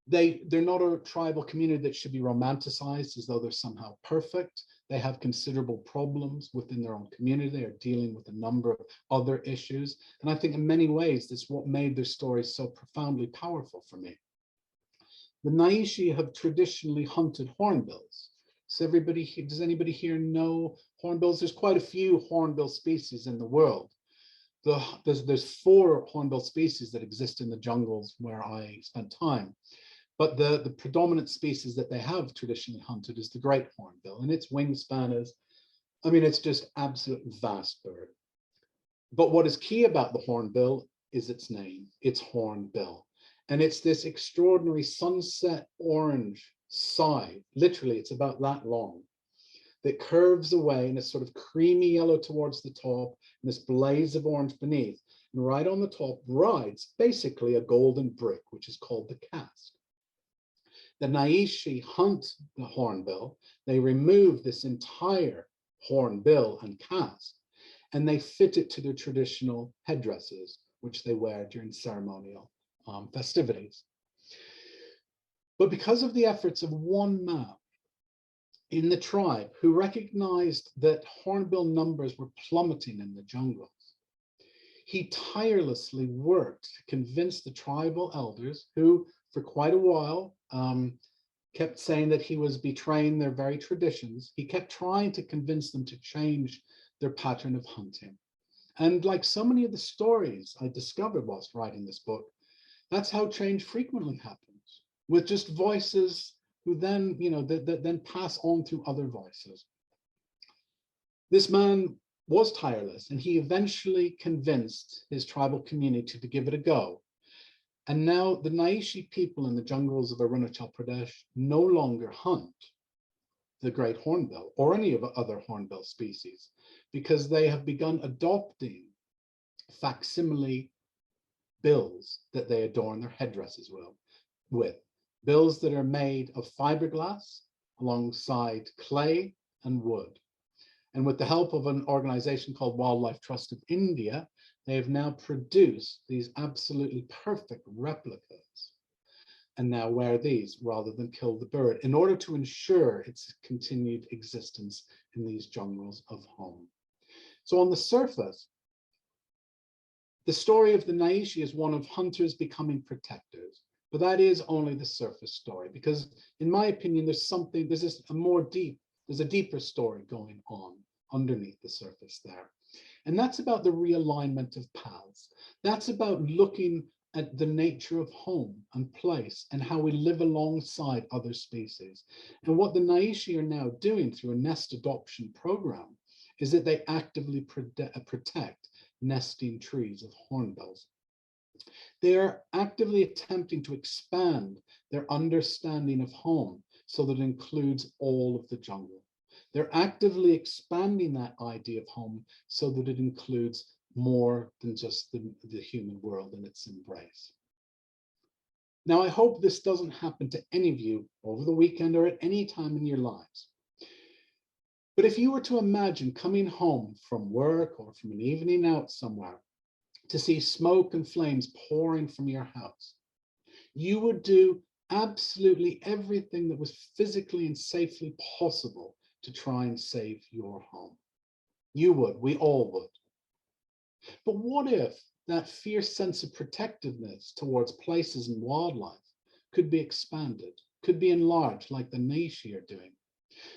they're not a tribal community that should be romanticized as though they're somehow perfect. They have considerable problems within their own community. They are dealing with a number of other issues. And I think in many ways, this is what made their stories so profoundly powerful for me. The Naishi have traditionally hunted hornbills. So does anybody here know hornbills? There's quite a few hornbill species in the world. There's 4 hornbill species that exist in the jungles where I spent time. But the predominant species that they have traditionally hunted is the great hornbill, and its wingspan is, I mean, it's just absolute vast bird. But what is key about the hornbill is its name. It's Hornbill. And it's this extraordinary sunset orange side, literally it's about that long, that curves away and it's sort of creamy yellow towards the top and this blaze of orange beneath. And right on the top rides basically a golden brick, which is called the cast. The Naishi hunt the hornbill, they remove this entire hornbill and cast, and they fit it to their traditional headdresses, which they wear during ceremonial festivities. But because of the efforts of one man in the tribe who recognized that hornbill numbers were plummeting in the jungles, he tirelessly worked to convince the tribal elders, who for quite a while kept saying that he was betraying their very traditions. He kept trying to convince them to change their pattern of hunting. And like so many of the stories I discovered whilst writing this book, that's how change frequently happens, with just voices who then, you know, that then pass on to other voices. This man was tireless, and he eventually convinced his tribal community to give it a go. And now the Naishi people in the jungles of Arunachal Pradesh no longer hunt the great hornbill or any of the other hornbill species, because they have begun adopting facsimile bills that they adorn their headdresses with. Bills that are made of fiberglass alongside clay and wood. And with the help of an organization called Wildlife Trust of India, they have now produced these absolutely perfect replicas and now wear these rather than kill the bird in order to ensure its continued existence in these jungles of home. So on the surface, the story of the Naishi is one of hunters becoming protectors, but that is only the surface story, because in my opinion, there's a deeper story going on underneath the surface there. And that's about the realignment of paths. That's about looking at the nature of home and place and how we live alongside other species. And what the Naishi are now doing through a nest adoption program is that they actively protect nesting trees of hornbills. They are actively attempting to expand their understanding of home so that it includes all of the jungle. They're actively expanding that idea of home so that it includes more than just the human world in its embrace. Now, I hope this doesn't happen to any of you over the weekend or at any time in your lives. But if you were to imagine coming home from work or from an evening out somewhere to see smoke and flames pouring from your house, you would do absolutely everything that was physically and safely possible to try and save your home. You would, we all would. But what if that fierce sense of protectiveness towards places and wildlife could be expanded, could be enlarged like the Naishi are doing,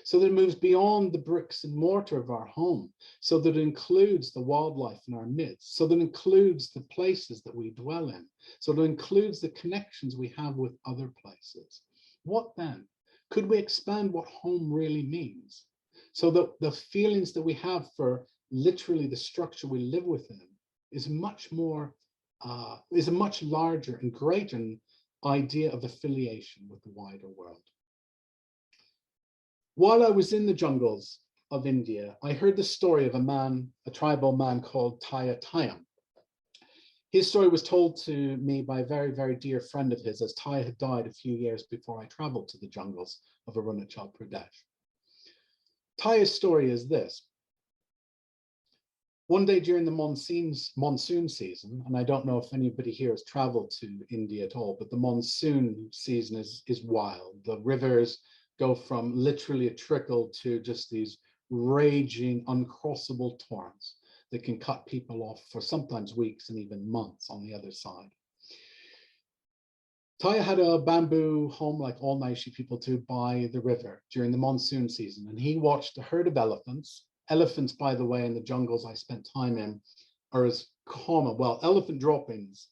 so that it moves beyond the bricks and mortar of our home, so that it includes the wildlife in our midst, so that it includes the places that we dwell in, so that it includes the connections we have with other places. What then? Could we expand what home really means, so that the feelings that we have for literally the structure we live within is much more, is a much larger and greater idea of affiliation with the wider world. While I was in the jungles of India, I heard the story of a tribal man called Taya. His story was told to me by a very, very dear friend of his, as Taya had died a few years before I traveled to the jungles of Arunachal Pradesh. Taya's story is this. One day during the monsoon season, and I don't know if anybody here has traveled to India at all, but the monsoon season is wild. The rivers go from literally a trickle to just these raging, uncrossable torrents that can cut people off for sometimes weeks and even months on the other side. Taya had a bamboo home, like all Naishi people do, by the river during the monsoon season, and he watched a herd of elephants. Elephants, by the way, in the jungles I spent time in, are as common, well, elephant droppings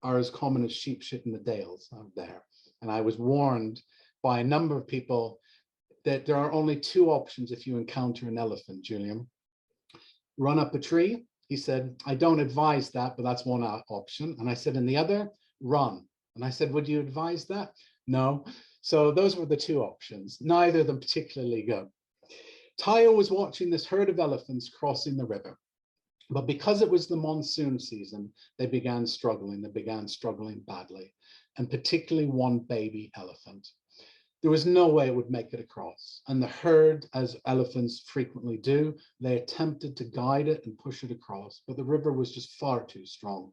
are as common as sheep shit in the dales out there. And I was warned by a number of people that there are only two options if you encounter an elephant, Julian. Run up a tree. He said, I don't advise that, but that's one option. And I said, and the other, run. And I said, would you advise that? No. So those were the two options, neither of them particularly good. Taya was watching this herd of elephants crossing the river. But because it was the monsoon season, they began struggling badly, and particularly one baby elephant. There was no way it would make it across. And the herd, as elephants frequently do, they attempted to guide it and push it across, but the river was just far too strong.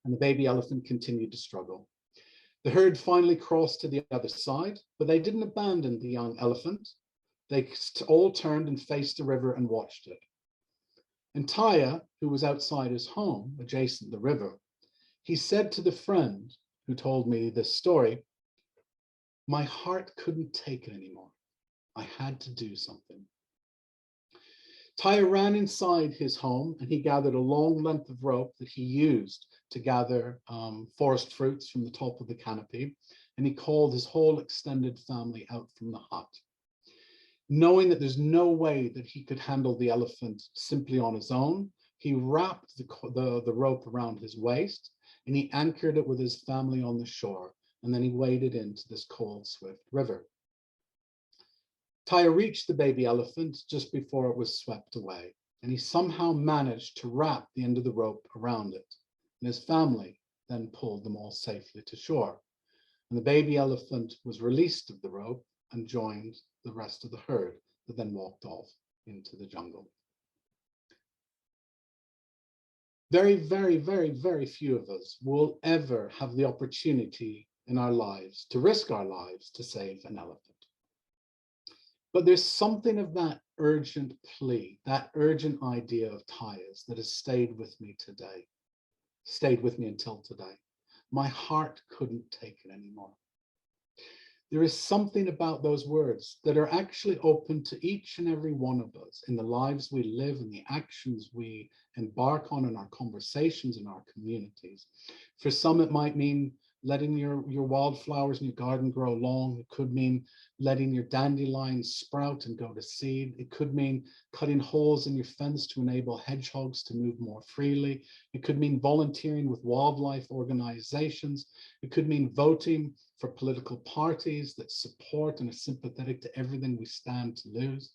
And the baby elephant continued to struggle. The herd finally crossed to the other side, but they didn't abandon the young elephant. They all turned and faced the river and watched it. And Taya, who was outside his home, adjacent to the river, he said to the friend who told me this story, my heart couldn't take it anymore. I had to do something. Taya ran inside his home and he gathered a long length of rope that he used to gather forest fruits from the top of the canopy. And he called his whole extended family out from the hut. Knowing that there's no way that he could handle the elephant simply on his own, he wrapped the rope around his waist and he anchored it with his family on the shore. And then he waded into this cold, swift river. Taya reached the baby elephant just before it was swept away, and he somehow managed to wrap the end of the rope around it. And his family then pulled them all safely to shore. And the baby elephant was released of the rope and joined the rest of the herd that then walked off into the jungle. Very, very, very, very few of us will ever have the opportunity in our lives to risk our lives to save an elephant. But there's something of that urgent plea, that urgent idea of Taya's that has stayed with me today, stayed with me until today. My heart couldn't take it anymore. There is something about those words that are actually open to each and every one of us in the lives we live and the actions we embark on in our conversations in our communities. For some, it might mean letting your wildflowers in your garden grow long. It could mean letting your dandelions sprout and go to seed. It could mean cutting holes in your fence to enable hedgehogs to move more freely. It could mean volunteering with wildlife organizations. It could mean voting for political parties that support and are sympathetic to everything we stand to lose.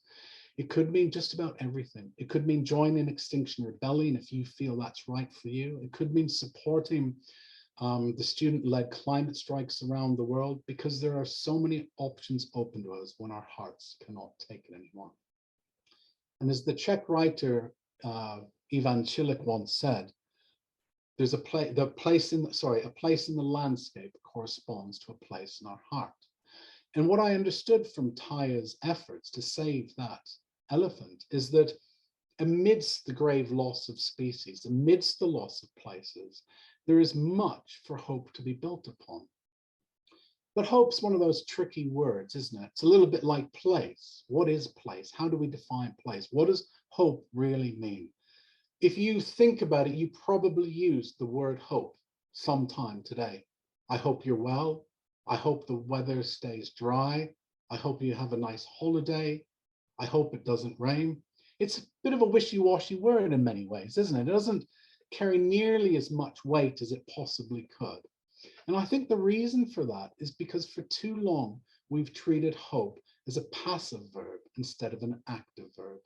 It could mean just about everything. It could mean joining Extinction Rebellion if you feel that's right for you. It could mean supporting the student-led climate strikes around the world, because there are so many options open to us when our hearts cannot take it anymore. And as the Czech writer Ivan Chilik once said, there's a place in the landscape corresponds to a place in our heart. And what I understood from Taya's efforts to save that elephant is that amidst the grave loss of species, amidst the loss of places, there is much for hope to be built upon. But hope's one of those tricky words, isn't it? It's a little bit like place. What is place? How do we define place? What does hope really mean? If you think about it, you probably used the word hope sometime today. I hope you're well. I hope the weather stays dry. I hope you have a nice holiday. I hope it doesn't rain. It's a bit of a wishy-washy word in many ways, isn't it? It doesn't carry nearly as much weight as it possibly could. And I think the reason for that is because for too long, we've treated hope as a passive verb instead of an active verb.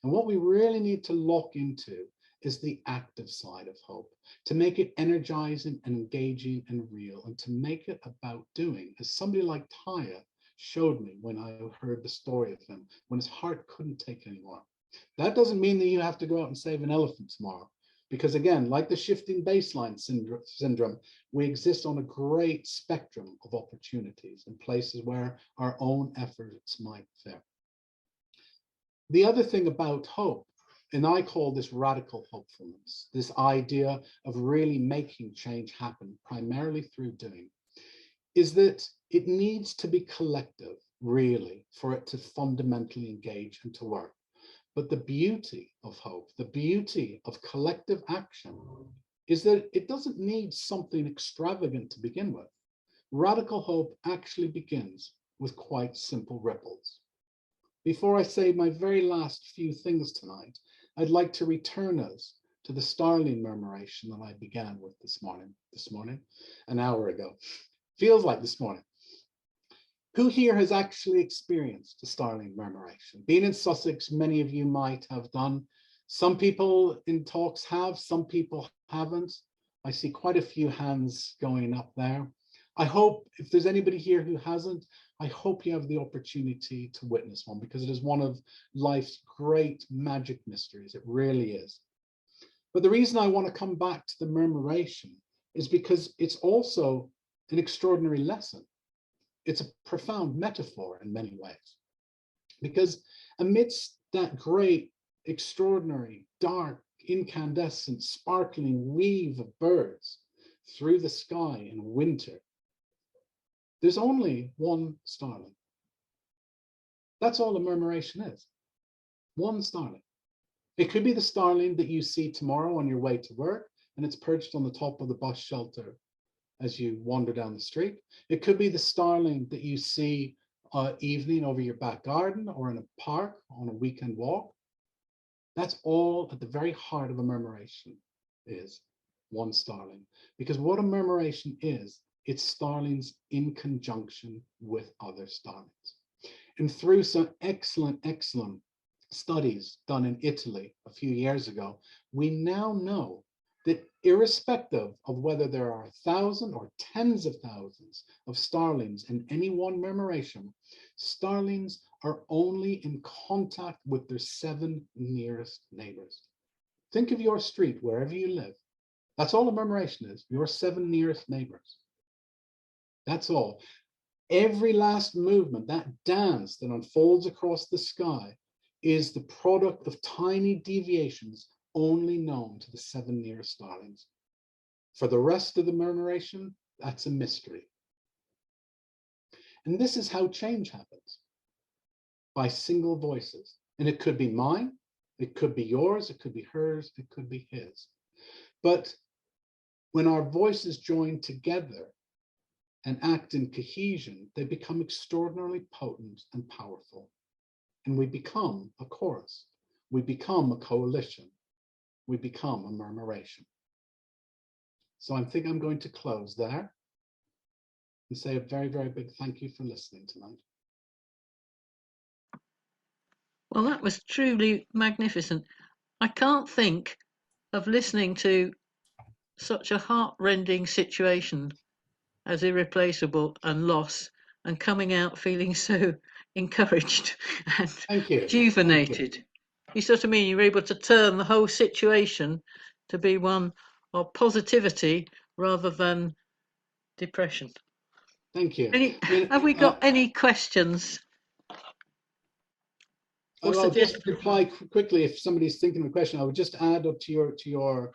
And what we really need to lock into is the active side of hope, to make it energizing and engaging and real, and to make it about doing, as somebody like Taya showed me when I heard the story of him, when his heart couldn't take anymore. That doesn't mean that you have to go out and save an elephant tomorrow, because again, like the shifting baseline syndrome, we exist on a great spectrum of opportunities and places where our own efforts might fit. The other thing about hope, and I call this radical hopefulness, this idea of really making change happen primarily through doing, is that it needs to be collective, really, for it to fundamentally engage and to work. But the beauty of hope, the beauty of collective action, is that it doesn't need something extravagant to begin with. Radical hope actually begins with quite simple ripples. Before I say my very last few things tonight, I'd like to return us to the starling murmuration that I began with this morning, an hour ago. Feels like this morning. Who here has actually experienced a starling murmuration? Being in Sussex, many of you might have done. Some people in talks have, some people haven't. I see quite a few hands going up there. I hope if there's anybody here who hasn't, I hope you have the opportunity to witness one, because it is one of life's great magic mysteries. It really is. But the reason I want to come back to the murmuration is because it's also an extraordinary lesson. It's a profound metaphor in many ways, because amidst that great, extraordinary, dark, incandescent, sparkling weave of birds through the sky in winter, there's only one starling. That's all a murmuration is. One starling. It could be the starling that you see tomorrow on your way to work, and it's perched on the top of the bus shelter as you wander down the street. It could be the starling that you see evening over your back garden or in a park on a weekend walk. That's all at the very heart of a murmuration, is one starling. Because what a murmuration is, it's starlings in conjunction with other starlings. And through some excellent studies done in Italy a few years ago, we now know that irrespective of whether there are 1,000 or tens of thousands of starlings in any one murmuration, starlings are only in contact with their 7 nearest neighbors. Think of your street, wherever you live. That's all a murmuration is, your 7 nearest neighbors. That's all. Every last movement, that dance that unfolds across the sky, is the product of tiny deviations only known to the 7 nearest starlings. For the rest of the murmuration, that's a mystery. And this is how change happens, by single voices. And it could be mine, it could be yours, it could be hers, it could be his. But when our voices join together and act in cohesion, they become extraordinarily potent and powerful. And we become a chorus. We become a coalition. We become a murmuration. So I think I'm going to close there and say a very, very big thank you for listening tonight. Well, that was truly magnificent. I can't think of listening to such a heart-rending situation as Irreplaceable and Loss and coming out feeling so encouraged and rejuvenated. You sort of mean you're able to turn the whole situation to be one of positivity rather than depression. Thank you. Have we got any questions? I'll just reply quickly if somebody's thinking of a question. I would just add up to your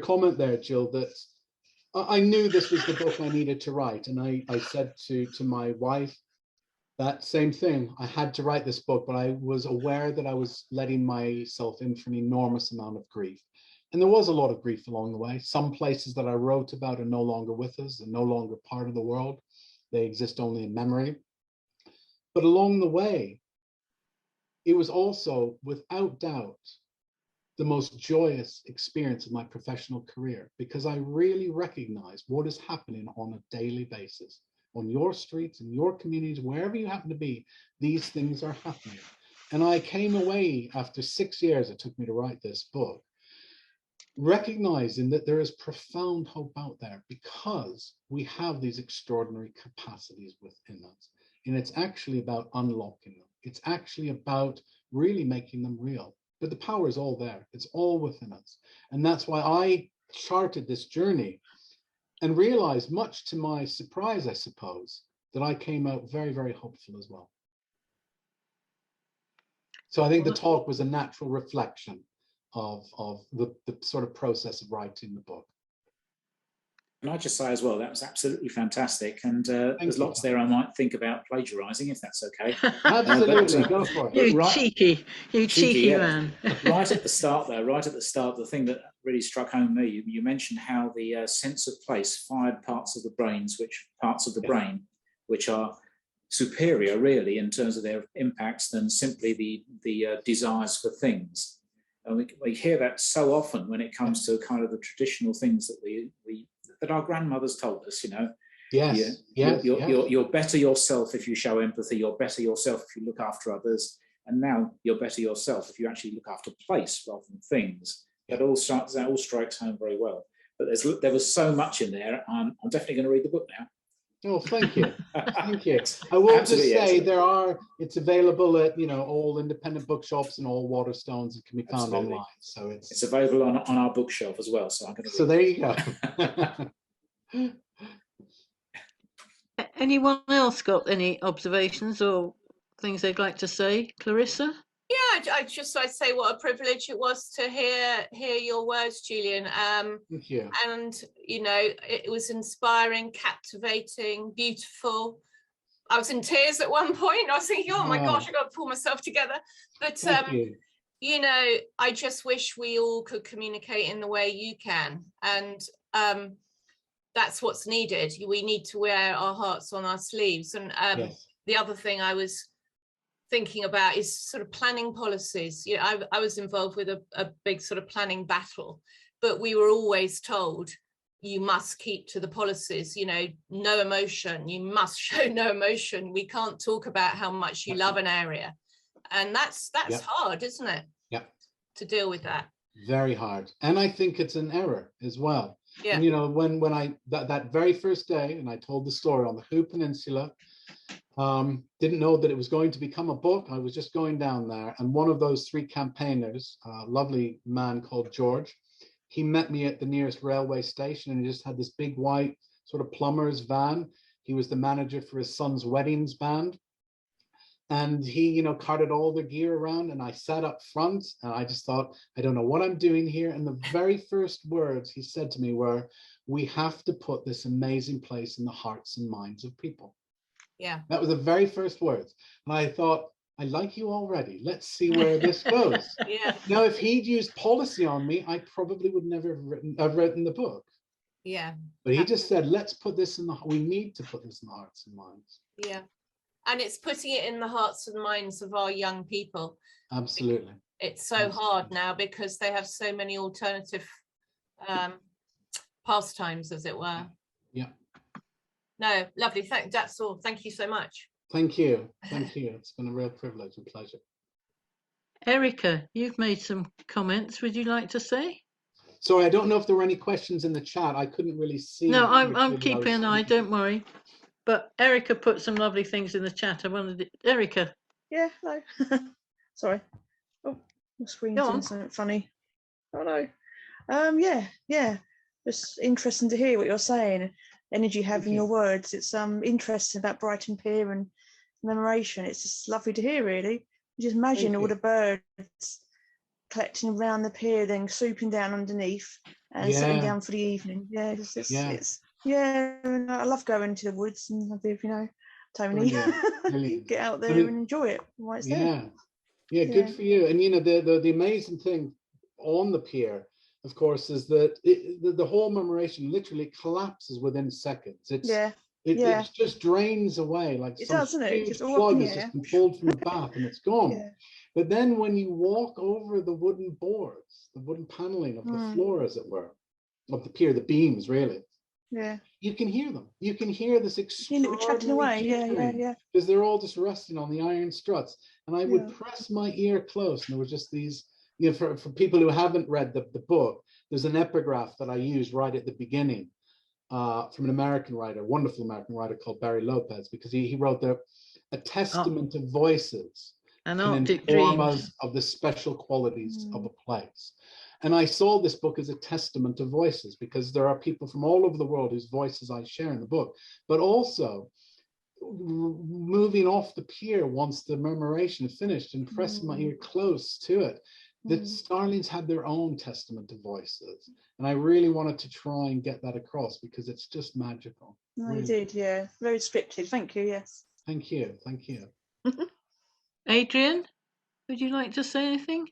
comment there, Jill, that I knew this was the book I needed to write, and I said to my wife that same thing. I had to write this book, but I was aware that I was letting myself in for an enormous amount of grief. And there was a lot of grief along the way. Some places that I wrote about are no longer with us, they're no longer part of the world. They exist only in memory. But along the way, it was also, without doubt, the most joyous experience of my professional career, because I really recognize what is happening on a daily basis. On your streets, in your communities, wherever you happen to be, these things are happening. And I came away after 6 years, it took me to write this book, recognizing that there is profound hope out there because we have these extraordinary capacities within us. And it's actually about unlocking them. It's actually about really making them real. But the power is all there. It's all within us. And that's why I charted this journey and realized, much to my surprise, I suppose, that I came out very, very hopeful as well. So I think the talk was a natural reflection of the sort of process of writing the book. And I just say as well, that was absolutely fantastic. And there's lots there I might think about plagiarising, if that's okay. Absolutely, go for it. You cheeky man. Right at the start there, the thing that really struck home me, you mentioned how the sense of place fired parts of the brain, which are superior really in terms of their impacts than simply the desires for things. And we hear that so often when it comes to kind of the traditional things that that our grandmothers told us, you know. You're better yourself if you show empathy. You're better yourself if you look after others. And now you're better yourself if you actually look after place rather than things. That all strikes home very well. But there was so much in there. I'm definitely going to read the book now. Oh, thank you. Thank you. I will just say it's available at, all independent bookshops and all Waterstones. It can be found online. So it's available on our bookshelf as well. So I'm going to So there you go. Anyone else got any observations or things they'd like to say? Clarissa? Yeah, I'd say what a privilege it was to hear your words, Julian. Thank you. And it was inspiring, captivating, beautiful. I was in tears at one point. I was thinking, oh my gosh, I got to pull myself together. But I just wish we all could communicate in the way you can, and that's what's needed. We need to wear our hearts on our sleeves. And the other thing I was thinking about is sort of planning policies. I was involved with a big sort of planning battle, but we were always told you must keep to the policies, no emotion, you must show no emotion. We can't talk about how much you love an area. And that's hard, isn't it? Yeah. To deal with that. Very hard. And I think it's an error as well. Yeah. And, when I, that very first day, and I told the story on the Hoo Peninsula, didn't know that it was going to become a book. I was just going down there, and one of those 3 campaigners, a lovely man called George, he met me at the nearest railway station, and he just had this big white sort of plumber's van. He was the manager for his son's weddings band. And he, carted all the gear around, and I sat up front, and I just thought, I don't know what I'm doing here. And the very first words he said to me were, we have to put this amazing place in the hearts and minds of people. Yeah. That was the very first words. And I thought, I like you already. Let's see where this goes. Yeah. Now, if he'd used policy on me, I probably would never have written the book. Yeah. But he just said, let's put this we need to put this in the hearts and minds. Yeah. And it's putting it in the hearts and minds of our young people. Absolutely. It's so hard now because they have so many alternative pastimes, as it were. Yeah. No, lovely. That's all. Thank you so much. Thank you. Thank you. It's been a real privilege and pleasure. Erica, you've made some comments. Would you like to say? Sorry, I don't know if there were any questions in the chat. I couldn't really see. No, I'm keeping an eye. Don't worry. But Erica put some lovely things in the chat. I wanted Erica. Yeah, hello. Sorry. Oh, my screen's doing something funny. Oh no. Yeah. Just interesting to hear what you're saying. Energy having your words. It's interesting about Brighton Pier and commemoration. It's just lovely to hear, really. You just imagine all the birds collecting around the pier, then swooping down underneath and sitting down for the evening. Yeah, it's and I love going to the woods and Tony, Brilliant. get out there and enjoy it while it's there. Yeah, good for you. And the amazing thing on the pier, of course, is that the whole commemoration literally collapses within seconds. It just drains away like it some does, doesn't it? huge Just plug has just been pulled from the bath and it's gone. Yeah. But then when you walk over the wooden boards, the wooden paneling of the floor, as it were, of the pier, the beams, really. Yeah. You can hear them. You can hear this extraordinary chatting away. Yeah. Because they're all just resting on the iron struts. And I would press my ear close, and there were just these, for people who haven't read the book, there's an epigraph that I use right at the beginning from an American writer, wonderful American writer called Barry Lopez, because he wrote a testament of voices and can inform us of the special qualities of a place. And I saw this book as a testament of voices, because there are people from all over the world whose voices I share in the book, but also moving off the pier once the commemoration is finished and pressing my ear close to it, the starlings had their own testament of voices. And I really wanted to try and get that across because it's just magical. No, really. You did, yeah. Very scripted. Thank you, yes. Thank you. Thank you. Adrian, would you like to say anything?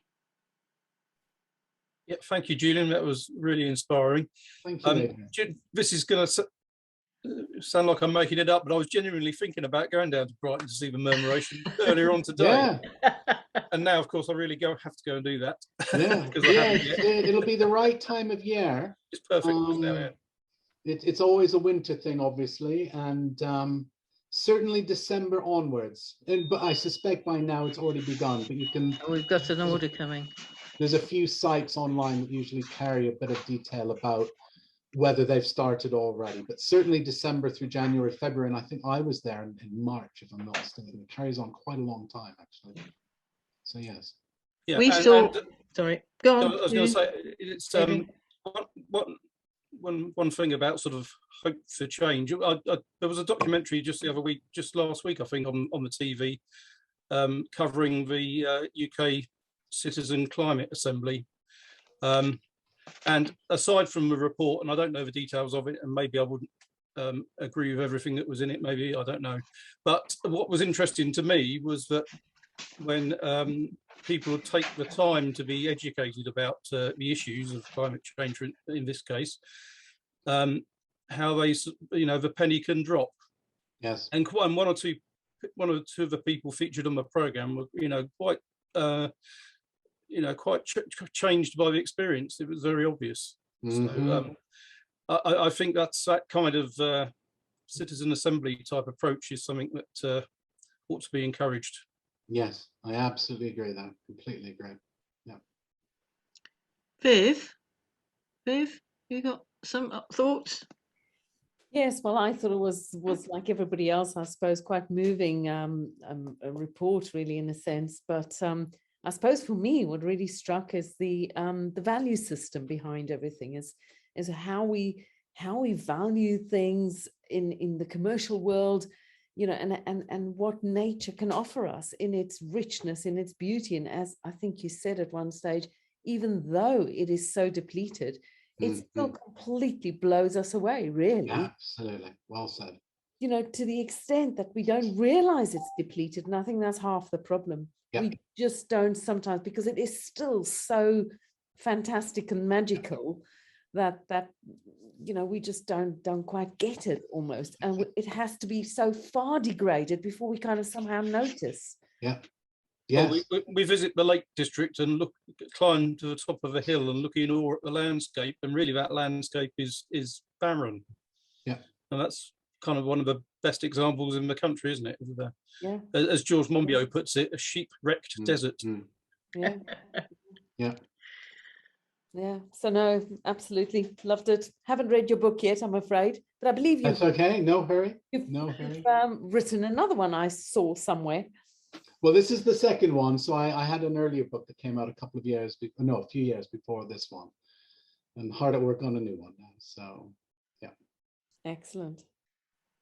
Yeah, thank you, Julian. That was really inspiring. Thank you. This is going to sound like I'm making it up, but I was genuinely thinking about going down to Brighton to see the commemoration earlier on today. And now, of course, I really have to go and do that. It'll be the right time of year. It's perfect. It's always a winter thing, obviously, and certainly December onwards. But I suspect by now it's already begun. But you can. We've got an order coming. There's a few sites online that usually carry a bit of detail about whether they've started already, but certainly December through January, February, and I think I was there in March, if I'm not mistaken. It carries on quite a long time, actually. So yes. Yeah, we saw. Sorry, go on. I was going to say it's one thing about sort of hope for change. There was a documentary just last week, I think, on the TV, covering the UK Citizen Climate Assembly. And aside from the report, and I don't know the details of it, and maybe I wouldn't agree with everything that was in it, maybe, I don't know. But what was interesting to me was that when people take the time to be educated about the issues of climate change, in this case, how they, the penny can drop. Yes. And one or two of the people featured on the programme were, quite changed by the experience. It was very obvious. So I think that's that kind of citizen assembly type approach is something that ought to be encouraged. Yes, I absolutely agree with that. Completely agree. Yeah. Viv, you got some thoughts? Yes, well, I thought it was like everybody else, I suppose, quite moving a report, really, in a sense. But I suppose for me, what really struck is the value system behind everything, is how we value things in the commercial world. you know, and what nature can offer us in its richness, in its beauty. And as I think you said at one stage, even though it is so depleted, it still completely blows us away, really. Absolutely. Well said. You know, to the extent that we don't realize it's depleted. And I think that's half the problem. Yeah. We just don't sometimes, because it is still so fantastic and magical that you know, we just don't quite get it almost. And it has to be so far degraded before we kind of somehow notice. Yeah. Yes. Well, we visit the Lake District and climb to the top of a hill and look in awe at the landscape, and really that landscape is barren. Yeah. And that's kind of one of the best examples in the country, isn't it? Yeah. As George Monbiot puts it, a sheep-wrecked desert. Yeah. Yeah. Yeah. So no, absolutely loved it. Haven't read your book yet, I'm afraid, but I believe you've. That's okay. No hurry. You've hurry. Written another one I saw somewhere. Well, this is the second one. So I had an earlier book that came out a few years before this one, and hard at work on a new one now. So, yeah. Excellent.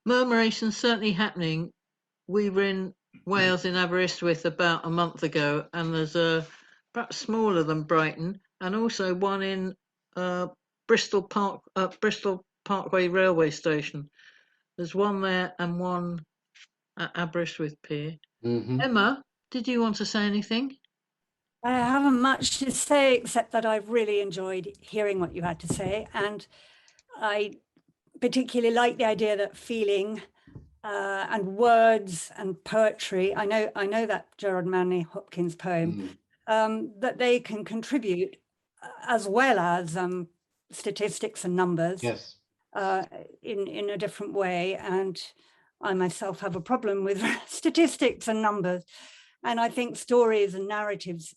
Murmuration's certainly happening. We were in Wales in Aberystwyth about a month ago, and there's a perhaps smaller than Brighton, and also one in Bristol Parkway Railway Station. There's one there and one at Aberystwyth Pier. Emma, did you want to say anything? I haven't much to say, except that I've really enjoyed hearing what you had to say, and I particularly like the idea that feeling and words and poetry, I know that Gerard Manley Hopkins poem, that they can contribute as well as statistics and numbers. Yes. In a different way. And I myself have a problem with statistics and numbers. And I think stories and narratives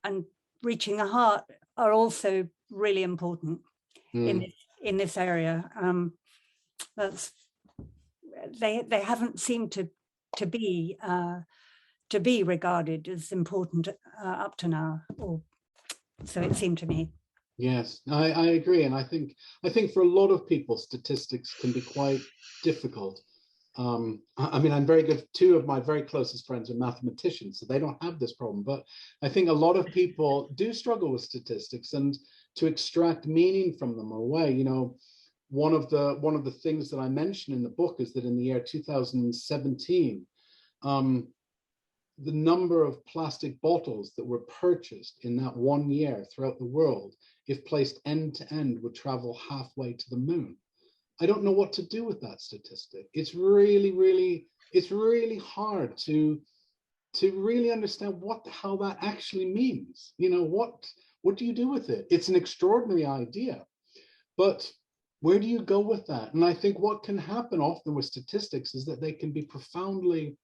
and reaching the heart are also really important in this area. They haven't seemed to be regarded as important up to now, or so it seemed to me. Yes, I agree, and I think for a lot of people, statistics can be quite difficult. I mean, I'm very good. Two of my very closest friends are mathematicians, so they don't have this problem. But I think a lot of people do struggle with statistics, and to extract meaning from them away. You know, one of the things that I mention in the book is that in the year 2017, the number of plastic bottles that were purchased in that 1 year throughout the world, if placed end to end, would travel halfway to the moon. I don't know what to do with that statistic. It's really hard to really understand how that actually means. You know, what do you do with it? It's an extraordinary idea, but where do you go with that? And I think what can happen often with statistics is that they can be profoundly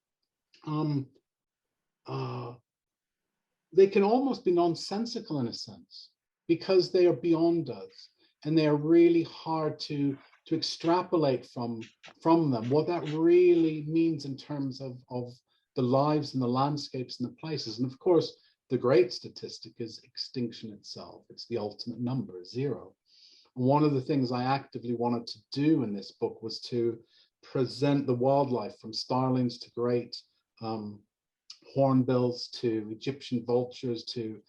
they can almost be nonsensical in a sense, because they are beyond us, and they are really hard to extrapolate from them what that really means in terms of the lives and the landscapes and the places. And of course, the great statistic is extinction itself. It's the ultimate number, 0. One of the things I actively wanted to do in this book was to present the wildlife, from starlings to great hornbills to Egyptian vultures to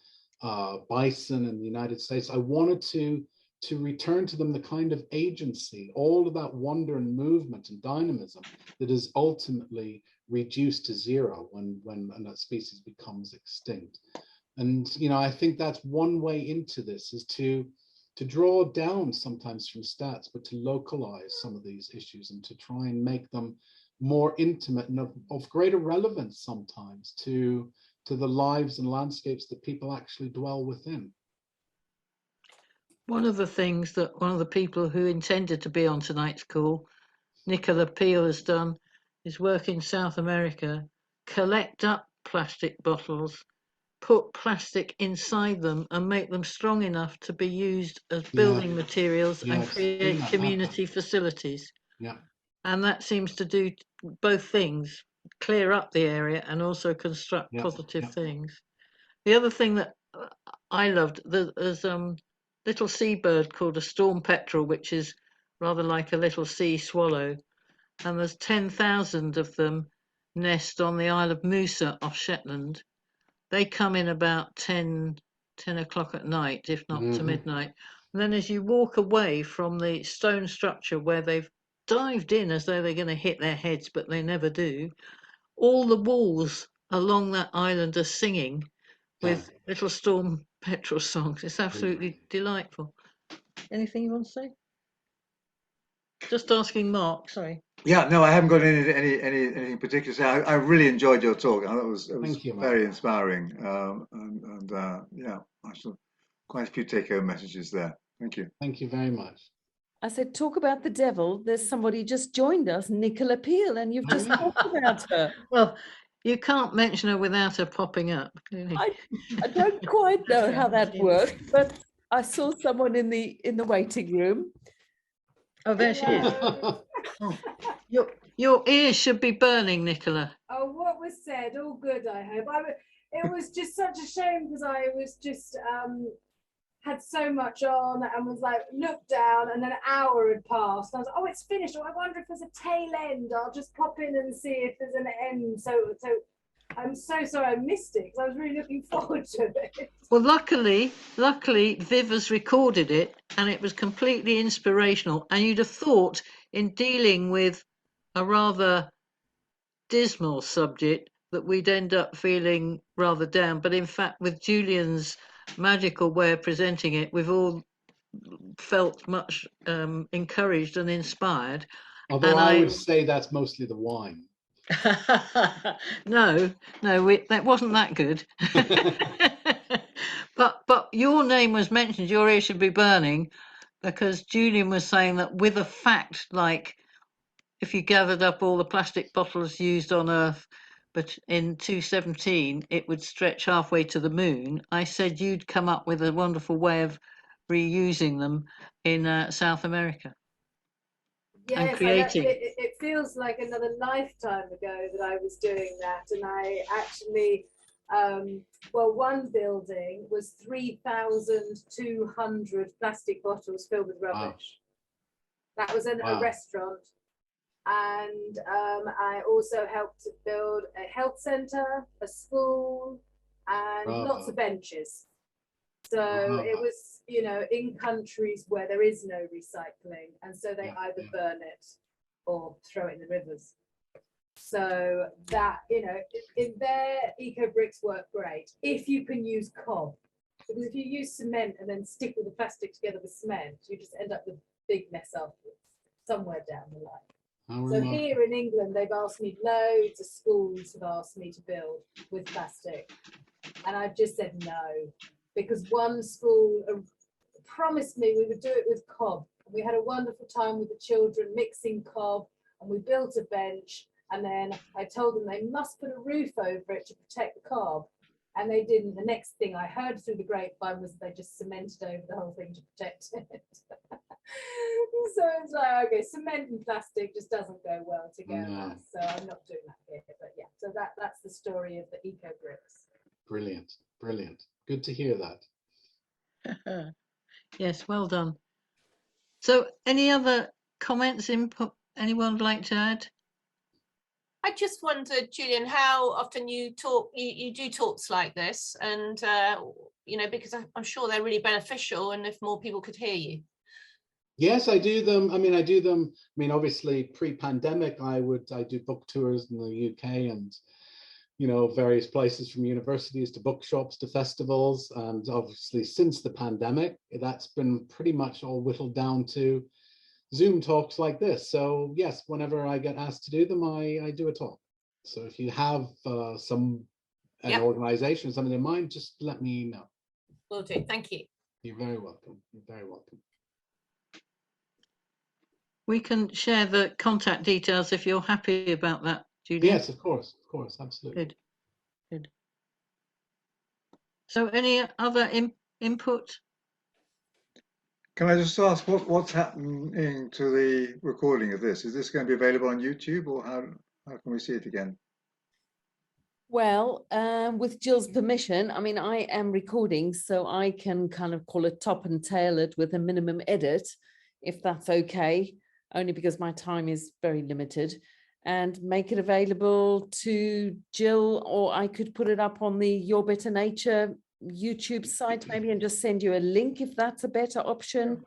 bison in the United States. I wanted to return to them the kind of agency, all of that wonder and movement and dynamism that is ultimately reduced to 0 when that species becomes extinct. And you know, I think that's one way into this, is to draw down sometimes from stats, but to localize some of these issues and to try and make them more intimate and of greater relevance sometimes to the lives and landscapes that people actually dwell within. One of the things that one of the people who intended to be on tonight's call, Nikola Peele, has done is work in South America, collect up plastic bottles, put plastic inside them and make them strong enough to be used as building materials and create community facilities. Yeah. And that seems to do both things, clear up the area and also construct positive things. The other thing that I loved, there's little seabird called a storm petrel, which is rather like a little sea swallow. and there's 10,000 of them nest on the Isle of Musa off Shetland. They come in about 10 o'clock at night, if not to midnight. And then as you walk away from the stone structure where they've dived in as though they're going to hit their heads, but they never do, all the walls along that island are singing with little storm petrel songs. It's absolutely delightful. Anything you want to say? Just asking Mark, sorry. Yeah, no, I haven't got anything particular to say. I really enjoyed your talk. It was very inspiring. Yeah, I saw quite a few take-home messages there. Thank you. Thank you very much. I said, talk about the devil. There's somebody just joined us, Nikola Peele, and you've just talked about her. Well, you can't mention her without her popping up. Clearly. I don't quite know how that worked, but I saw someone in the waiting room. Oh, there she is. Your ears should be burning, Nicola. Oh, what was said? All good, I hope. It was just such a shame because I was just had so much on and was like, looked down, and then an hour had passed. And I was like, oh, it's finished. Oh, I wonder if there's a tail end. I'll just pop in and see if there's an end. So I'm so sorry I missed it because I was really looking forward to it. Well, luckily, Viv has recorded it, and it was completely inspirational. And you'd have thought, in dealing with a rather dismal subject, that we'd end up feeling rather down. But in fact, with Julian's magical way of presenting it, we've all felt much encouraged and inspired. Although I would say that's mostly the wine. No, that wasn't that good. But your name was mentioned. Your ear should be burning, because Julian was saying that with a fact like, if you gathered up all the plastic bottles used on Earth, but in 2017 it would stretch halfway to the moon, I said you'd come up with a wonderful way of reusing them in South America. Yes, and creating. It feels like another lifetime ago that I was doing that, and I actually, well, one building was 3,200 plastic bottles filled with rubbish. Wow. That was a restaurant, and I also helped to build a health centre, a school, and lots of benches. So it was, you know, in countries where there is no recycling, and so they either burn it or throw it in the rivers. So that, you know, in their eco bricks work great if you can use cob, because if you use cement and then stick all the plastic together with cement, you just end up with a big mess afterwards somewhere down the line. So here in England, they've asked me, loads of schools have asked me to build with plastic, and I've just said no. Because one school promised me we would do it with cob. And we had a wonderful time with the children mixing cob, and we built a bench, and then I told them they must put a roof over it to protect the cob, and they didn't. The next thing I heard through the grapevine was they just cemented over the whole thing to protect it. So it's like, okay, cement and plastic just doesn't go well together. So I'm not doing that here, but yeah, so that's the story of the eco bricks. Brilliant, brilliant. Good to hear that. Yes, well done. So any other comments, input anyone would like to add? I just wondered, Julian, how often you talk, you do talks like this, and you know, because I'm sure they're really beneficial, and if more people could hear you. Yes, I do them. I mean, obviously pre-pandemic, I do book tours in the UK and, you know, various places, from universities to bookshops to festivals. And obviously since the pandemic, that's been pretty much all whittled down to Zoom talks like this. So yes, whenever I get asked to do them, I do a talk. So if you have an organization, something in mind, just let me know. Will do. Thank you. You're very welcome. You're very welcome. We can share the contact details if you're happy about that, Julian. Yes, of course, absolutely. Good. So any other input? Can I just ask what's happening to the recording of this? Is this going to be available on YouTube, or how can we see it again? Well, with Jill's permission, I mean, I am recording, so I can kind of call it top and tail it with a minimum edit, if that's okay. only because my time is very limited, and make it available to Jill, or I could put it up on the Your Better Nature YouTube site maybe, and just send you a link if that's a better option.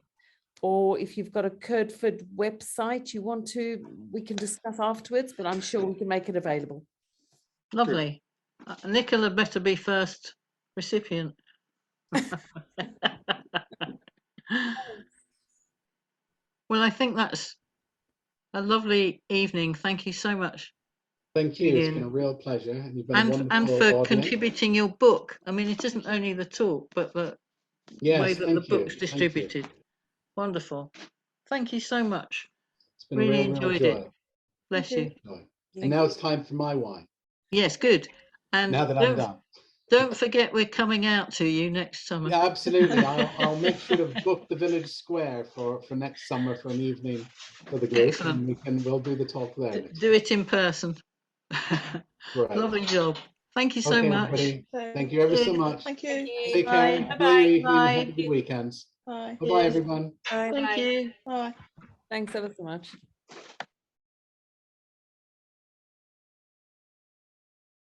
Or if you've got a Kirdford website you want to, we can discuss afterwards, but I'm sure we can make it available. Lovely. Nicola better be first recipient. Well, I think that's a lovely evening. Thank you so much. Thank you. Julian. It's been a real pleasure. And you've been a wonderful and for audience. contributing your book. I mean, it isn't only the talk, but the way that the book's distributed. Wonderful. Thank you so much. It's been really a real enjoyed joy. it. Bless you. And now it's time for my wine. Yes, good. And now that I'm done. Don't forget we're coming out to you next summer. Yeah, absolutely. I'll make sure to book the village square for next summer for an evening for the group. Excellent. And we'll do the talk there. Do it in person. Right. Lovely job. Thank you so much. Everybody. Thank you ever so much. Thank you. Take care. Enjoy your evening. Have a good weekends. Bye. Bye-bye, everyone. Bye. Thank you. Bye. Thanks ever so much.